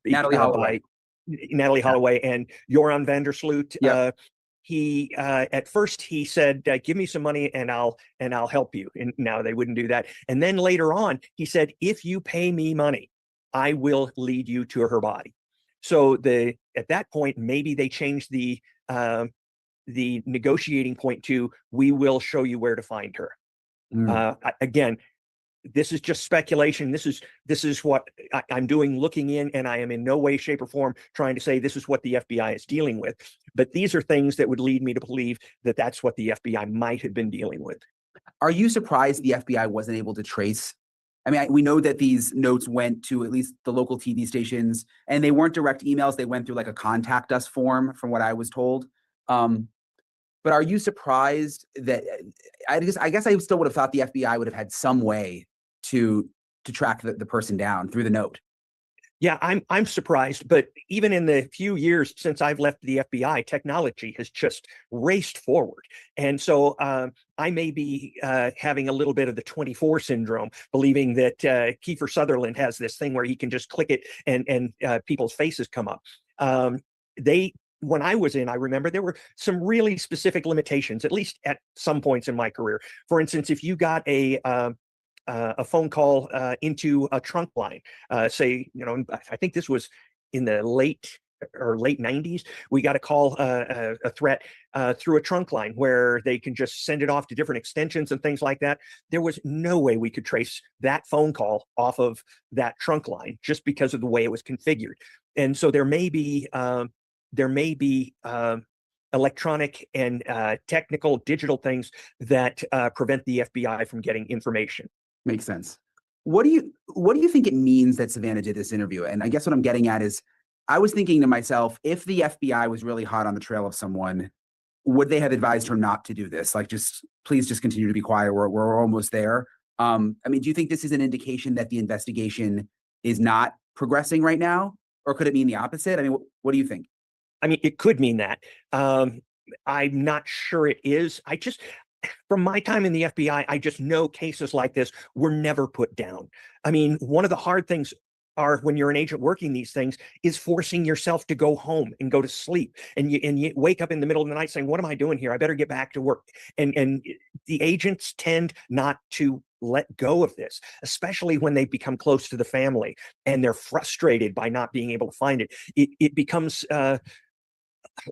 Natalie Holloway. Natalie Holloway, and Joran van der Sloot. he at first he said, give me some money and I'll help you. And now they wouldn't do that. And then later on, he said, if you pay me money, I will lead you to her body. So at that point, maybe they changed the negotiating point to, we will show you where to find her. Again, this is just speculation. This is what I'm doing, looking in, and I am in no way, shape, or form trying to say this is what the FBI is dealing with. But these are things that would lead me to believe that that's what the FBI might have been dealing with. Are you surprised the FBI wasn't able to trace? I mean, we know that these notes went to at least the local TV stations, and they weren't direct emails. They went through like a contact us form, from what I was told. But are you surprised that I guess I still would have thought the FBI would have had some way to track the person down through the note? Yeah, I'm surprised, but even in the few years since I've left the FBI, technology has just raced forward. And so I may be having a little bit of the 24 syndrome, believing that Kiefer Sutherland has this thing where he can just click it and people's faces come up. When I was in, I remember there were some really specific limitations, at least at some points in my career. For instance, if you got a phone call into a trunk line, say, I think this was in the late 90s, we got a call, a threat through a trunk line where they can just send it off to different extensions and things like that. There was no way we could trace that phone call off of that trunk line just because of the way it was configured. And so there may be electronic and technical digital things that prevent the FBI from getting information. Makes sense. What do you think it means that Savannah did this interview? And I guess what I'm getting at is, I was thinking to myself, if the FBI was really hot on the trail of someone, would they have advised her not to do this? Like, please just continue to be quiet. We're almost there. I mean, do you think this is an indication that the investigation is not progressing right now? Or could it mean the opposite? I mean, what do you think? I mean, it could mean that. I'm not sure it is. From my time in the FBI, I just know cases like this were never put down. I mean, one of the hard things are when you're an agent working these things is forcing yourself to go home and go to sleep. And you wake up in the middle of the night saying, what am I doing here? I better get back to work. And the agents tend not to let go of this, especially when they become close to the family and they're frustrated by not being able to find it. It becomes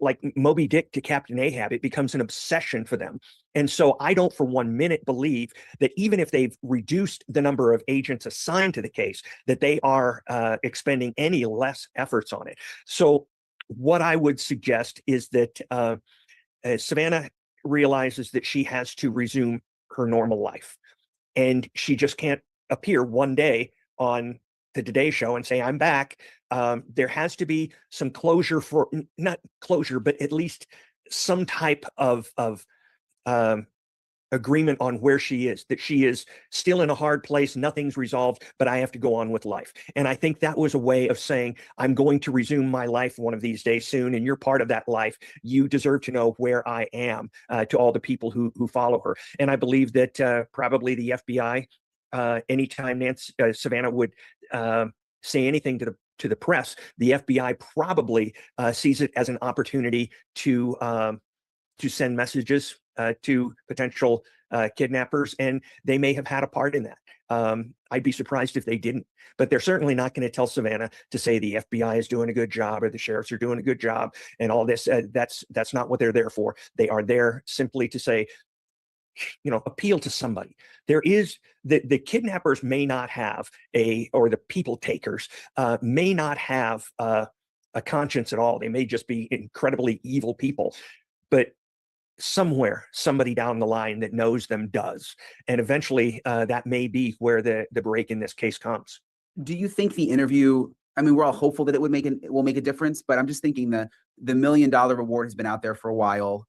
like Moby Dick to Captain Ahab. It becomes an obsession for them. And so I don't for 1 minute believe that even if they've reduced the number of agents assigned to the case, that they are expending any less efforts on it. So what I would suggest is that Savannah realizes that she has to resume her normal life. And she just can't appear one day on the Today Show and say, I'm back. There has to be some closure, not closure, but at least some type of agreement on where she is, that she is still in a hard place, nothing's resolved, but I have to go on with life. And I think that was a way of saying, I'm going to resume my life one of these days soon, and you're part of that life. You deserve to know where I am, to all the people who follow her. And I believe that probably the FBI, anytime Savannah would say anything to the press, the FBI probably sees it as an opportunity to send messages to potential kidnappers, and they may have had a part in that. I'd be surprised if they didn't, but they're certainly not going to tell Savannah to say the FBI is doing a good job or the sheriffs are doing a good job and all this. That's not what they're there for. They are there simply to say, appeal to somebody. There is the kidnappers may not have or the people takers may not have a conscience at all. They may just be incredibly evil people, but somewhere, somebody down the line that knows them does. And eventually that may be where the break in this case comes. Do you think the interview, I mean, we're all hopeful that it will make a difference, but I'm just thinking the $1 million reward has been out there for a while.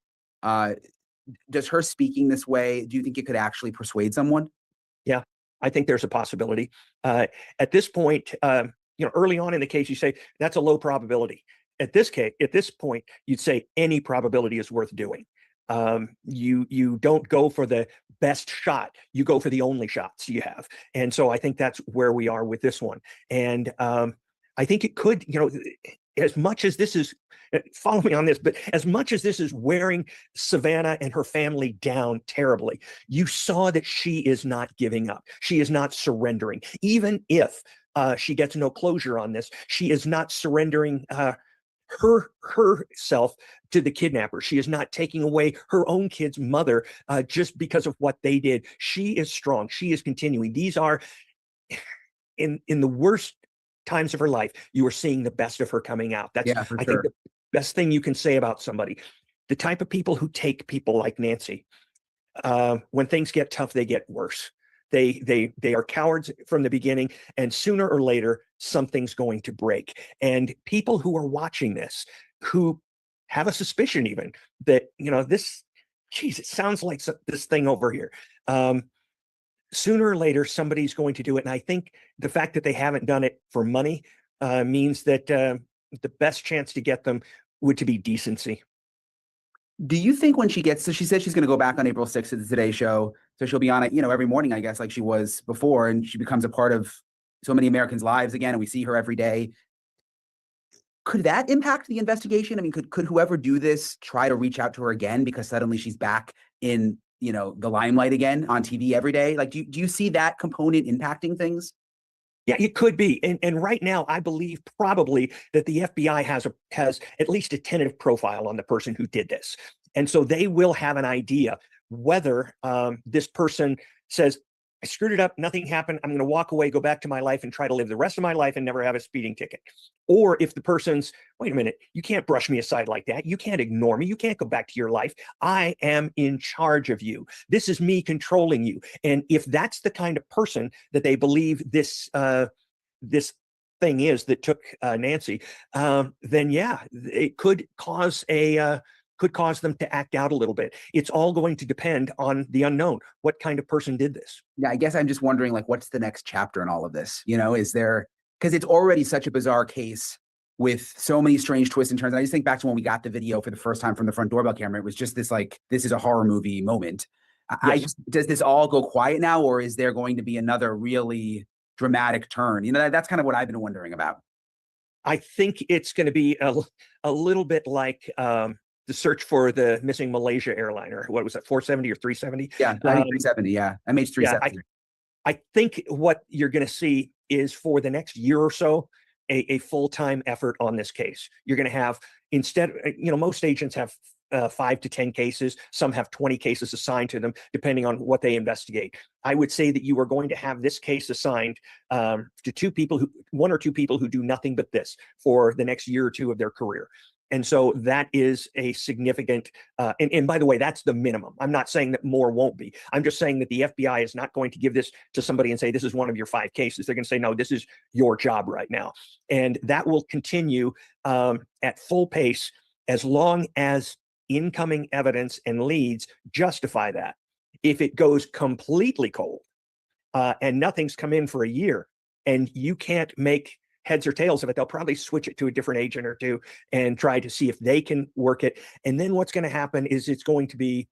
Does her speaking this way, do you think it could actually persuade someone? Yeah, I think there's a possibility. At this point, early on in the case, you say that's a low probability. At this point, you'd say any probability is worth doing. You don't go for the best shot, you go for the only shots you have. And so I think that's where we are with this one. And I think it could, as much as this is, follow me on this, but as much as this is wearing Savannah and her family down terribly, you saw that she is not giving up. She is not surrendering. Even if she gets no closure on this, she is not surrendering herself to the kidnapper. She is not taking away her own kid's mother just because of what they did. She is strong. She is continuing. These are in the worst times of her life, you are seeing the best of her coming out. That's, Yeah, for I sure. think, the best thing you can say about somebody. The type of people who take people like Nancy, when things get tough, they get worse. They are cowards from the beginning, and sooner or later, something's going to break. And people who are watching this, who have a suspicion even that, this, geez, it sounds like this thing over here. Sooner or later, somebody's going to do it. And I think the fact that they haven't done it for money means that the best chance to get them would to be decency. Do you think when she gets, so she said she's going to go back on April 6th to the Today Show. So she'll be on it, every morning, I guess, like she was before, and she becomes a part of so many Americans' lives again, and we see her every day. Could that impact the investigation? I mean, could whoever do this try to reach out to her again because suddenly she's back in, the limelight again on TV every day? Like, do you see that component impacting things? Yeah, it could be. And right now, I believe probably that the FBI has at least a tentative profile on the person who did this. And so they will have an idea whether this person says, I screwed it up, nothing happened, I'm going to walk away, go back to my life and try to live the rest of my life and never have a speeding ticket. Or if the person's, wait a minute, you can't brush me aside like that. You can't ignore me. You can't go back to your life. I am in charge of you. This is me controlling you. And if that's the kind of person that they believe this thing is that took Nancy, then yeah, it could cause them to act out a little bit. It's all going to depend on the unknown. What kind of person did this? Yeah, I guess I'm just wondering, like, what's the next chapter in all of this? Is there, because it's already such a bizarre case with so many strange twists and turns. And I just think back to when we got the video for the first time from the front doorbell camera. It was just this, like, this is a horror movie moment. Yes. Does this all go quiet now, or is there going to be another really dramatic turn? That's kind of what I've been wondering about. I think it's going to be a little bit like the search for the missing Malaysia airliner. What was that, 470 or 370? Yeah, 370. Yeah, MH370. Yeah, I think what you're going to see is for the next year or so, a full-time effort on this case. You're going to have, instead, most agents have 5 to 10 cases. Some have 20 cases assigned to them, depending on what they investigate. I would say that you are going to have this case assigned to one or two people who do nothing but this for the next year or two of their career. And so that is a significant, and by the way, that's the minimum. I'm not saying that more won't be. I'm just saying that the FBI is not going to give this to somebody and say, this is one of your 5 cases. They're going to say, no, this is your job right now. And that will continue at full pace as long as incoming evidence and leads justify that. If it goes completely cold and nothing's come in for a year and you can't make heads or tails of it, they'll probably switch it to a different agent or two and try to see if they can work it. And then what's going to happen is it's going to be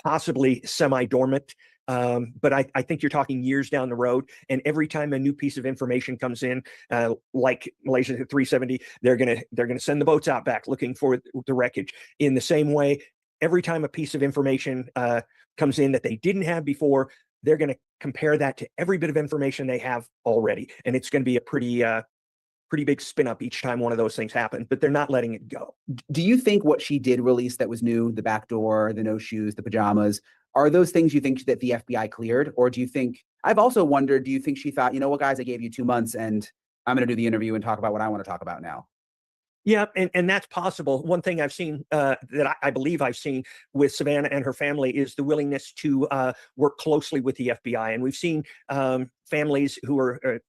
possibly semi-dormant. But I think you're talking years down the road. And every time a new piece of information comes in, like Malaysia 370, they're gonna send the boats out back looking for the wreckage. In the same way, every time a piece of information comes in that they didn't have before, they're going to compare that to every bit of information they have already. And it's going to be a pretty big spin up each time one of those things happens, but they're not letting it go. Do you think what she did release that was new, the back door, the no shoes, the pajamas, are those things you think that the FBI cleared? Or do you think, I've also wondered, do you think she thought, what, guys, I gave you 2 months and I'm going to do the interview and talk about what I want to talk about now? Yeah, and that's possible. One thing I've seen that I believe I've seen with Savannah and her family is the willingness to work closely with the FBI. And we've seen families who are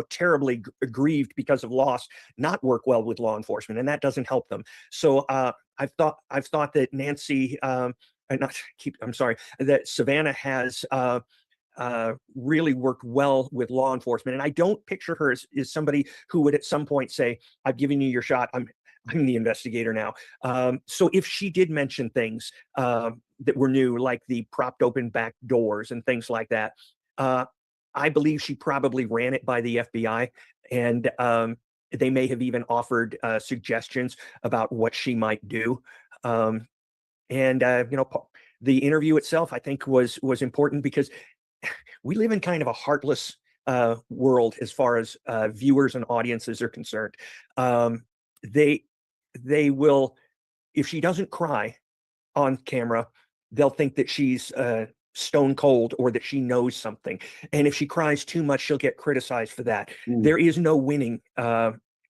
terribly aggrieved because of loss not work well with law enforcement, and that doesn't help them. So I've thought that Nancy, that Savannah has really worked well with law enforcement. And I don't picture her as somebody who would at some point say, I've given you your shot, I'm the investigator now. So if she did mention things that were new, like the propped open back doors and things like that, I believe she probably ran it by the FBI. And they may have even offered suggestions about what she might do. You know, the interview itself, I think, was important because we live in kind of a heartless world as far as viewers and audiences are concerned. They will, if she doesn't cry on camera, they'll think that she's stone cold or that she knows something. And if she cries too much, she'll get criticized for that. There is no winning.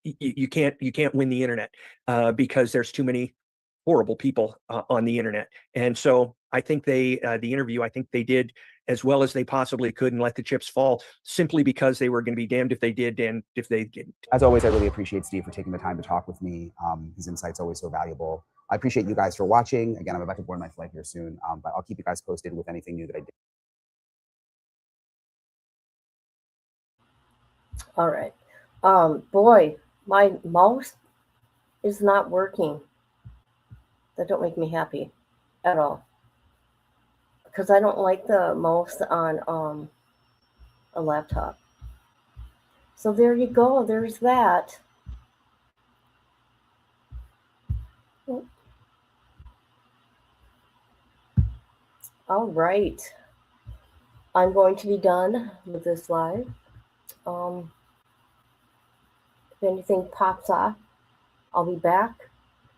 You can't win the internet because there's too many horrible people on the internet. And so I think the interview, I think they did as well as they possibly could and let the chips fall, simply because they were going to be damned if they did and if they didn't. As always, I really appreciate Steve for taking the time to talk with me. His insight's always so valuable. I appreciate you guys for watching. Again, I'm about to board my flight here soon, but I'll keep you guys posted with anything new that I do. All right. Boy, my mouse is not working. That don't make me happy at all, because I don't like the mouse on a laptop. So there you go. There's that. All right. I'm going to be done with this live. If anything pops off, I'll be back.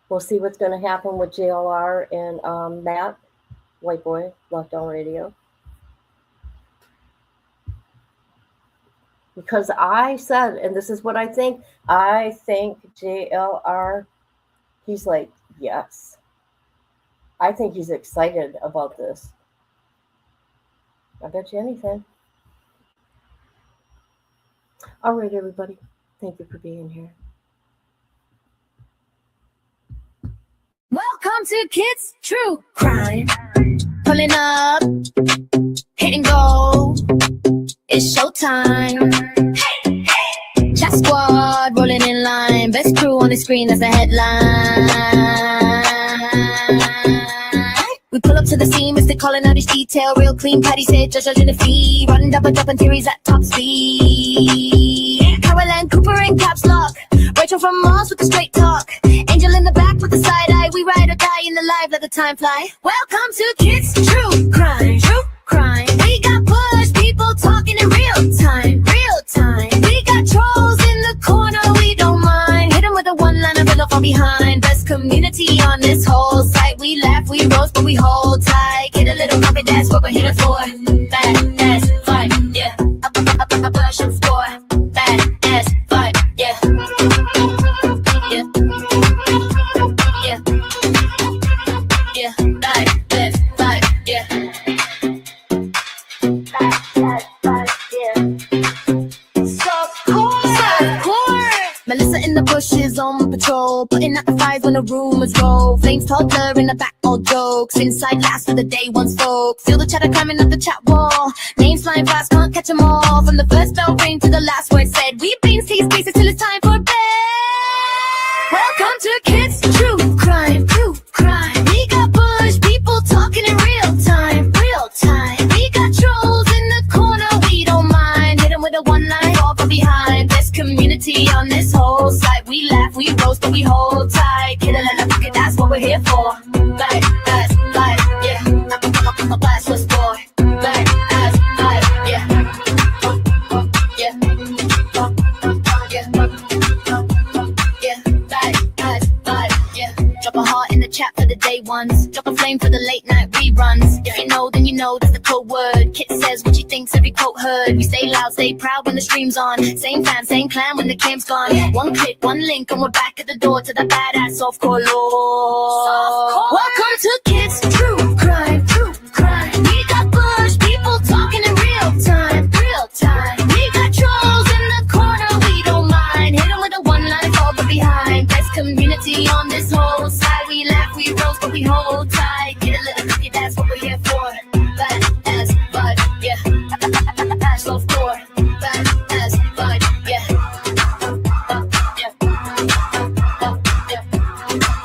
We'll see what's going to happen with JLR and Matt, Whiteboy, Lockdown Radio. Because I said, and this is what I think JLR, he's like, yes. I think he's excited about this. I bet you anything. All right, everybody. Thank you for being here. Welcome to Kids True Crime. Pulling up, hit and go. It's showtime. Hey, hey. Chat squad rolling in line. Best crew on the screen, that's the headline. We pull up to the scene, Mr. calling out each detail. Real clean, Patty said, judging the fee. Running double dropping theories at top speed. Caroline Cooper in caps lock. Rachel from Mars with the straight talk. Angel in the back with the side eye. We ride or die in the live, let the time fly. Welcome to Kids True Crime. True Crime. We got push people talking in real time. Real time. We got trolls in the corner, we don't mind. Hit them with a one-liner, fill from behind. Best community on this whole site. We laugh, we roast, but we hold tight. Get a little copy, that's what we're here for. Bad ass fight, yeah. A version for bad ass fight, yeah. Yeah. Yeah. Yeah. Like this, like, yeah. Melissa in the bushes on patrol, putting out the fires when the rumors roll. Flames toddler in the back, all jokes. Inside last for the day one's folks. Feel the chatter climbing up the chat wall. Names flying fast, can't catch them all. From the first bell ring to the last word said. We beans, tease, spaces till it's time for bed. Welcome to Kids True Crime. True Crime. We got bush people talking in real time. Real time. We got trolls in the corner, we don't mind. Hit them with a one-line, fall from behind. Best community on this whole site. We laugh, we roast, but we hold tight. Get a little pocket, that's what we're here for. Like, that's like, yeah. I'm a blast was boy. Like, that's like, yeah. Yeah. Yeah. Yeah. Drop a heart in the chat for the day ones. Drop a flame for the late night reruns. If you know, then you know that's the code word. Kit says what she thinks, every quote heard. We stay loud, stay proud when the stream's on. Same fam, same clan when the cam's gone. One click, one link, and we're back at the door to the badass softcore lore. Welcome to Kids True Crime.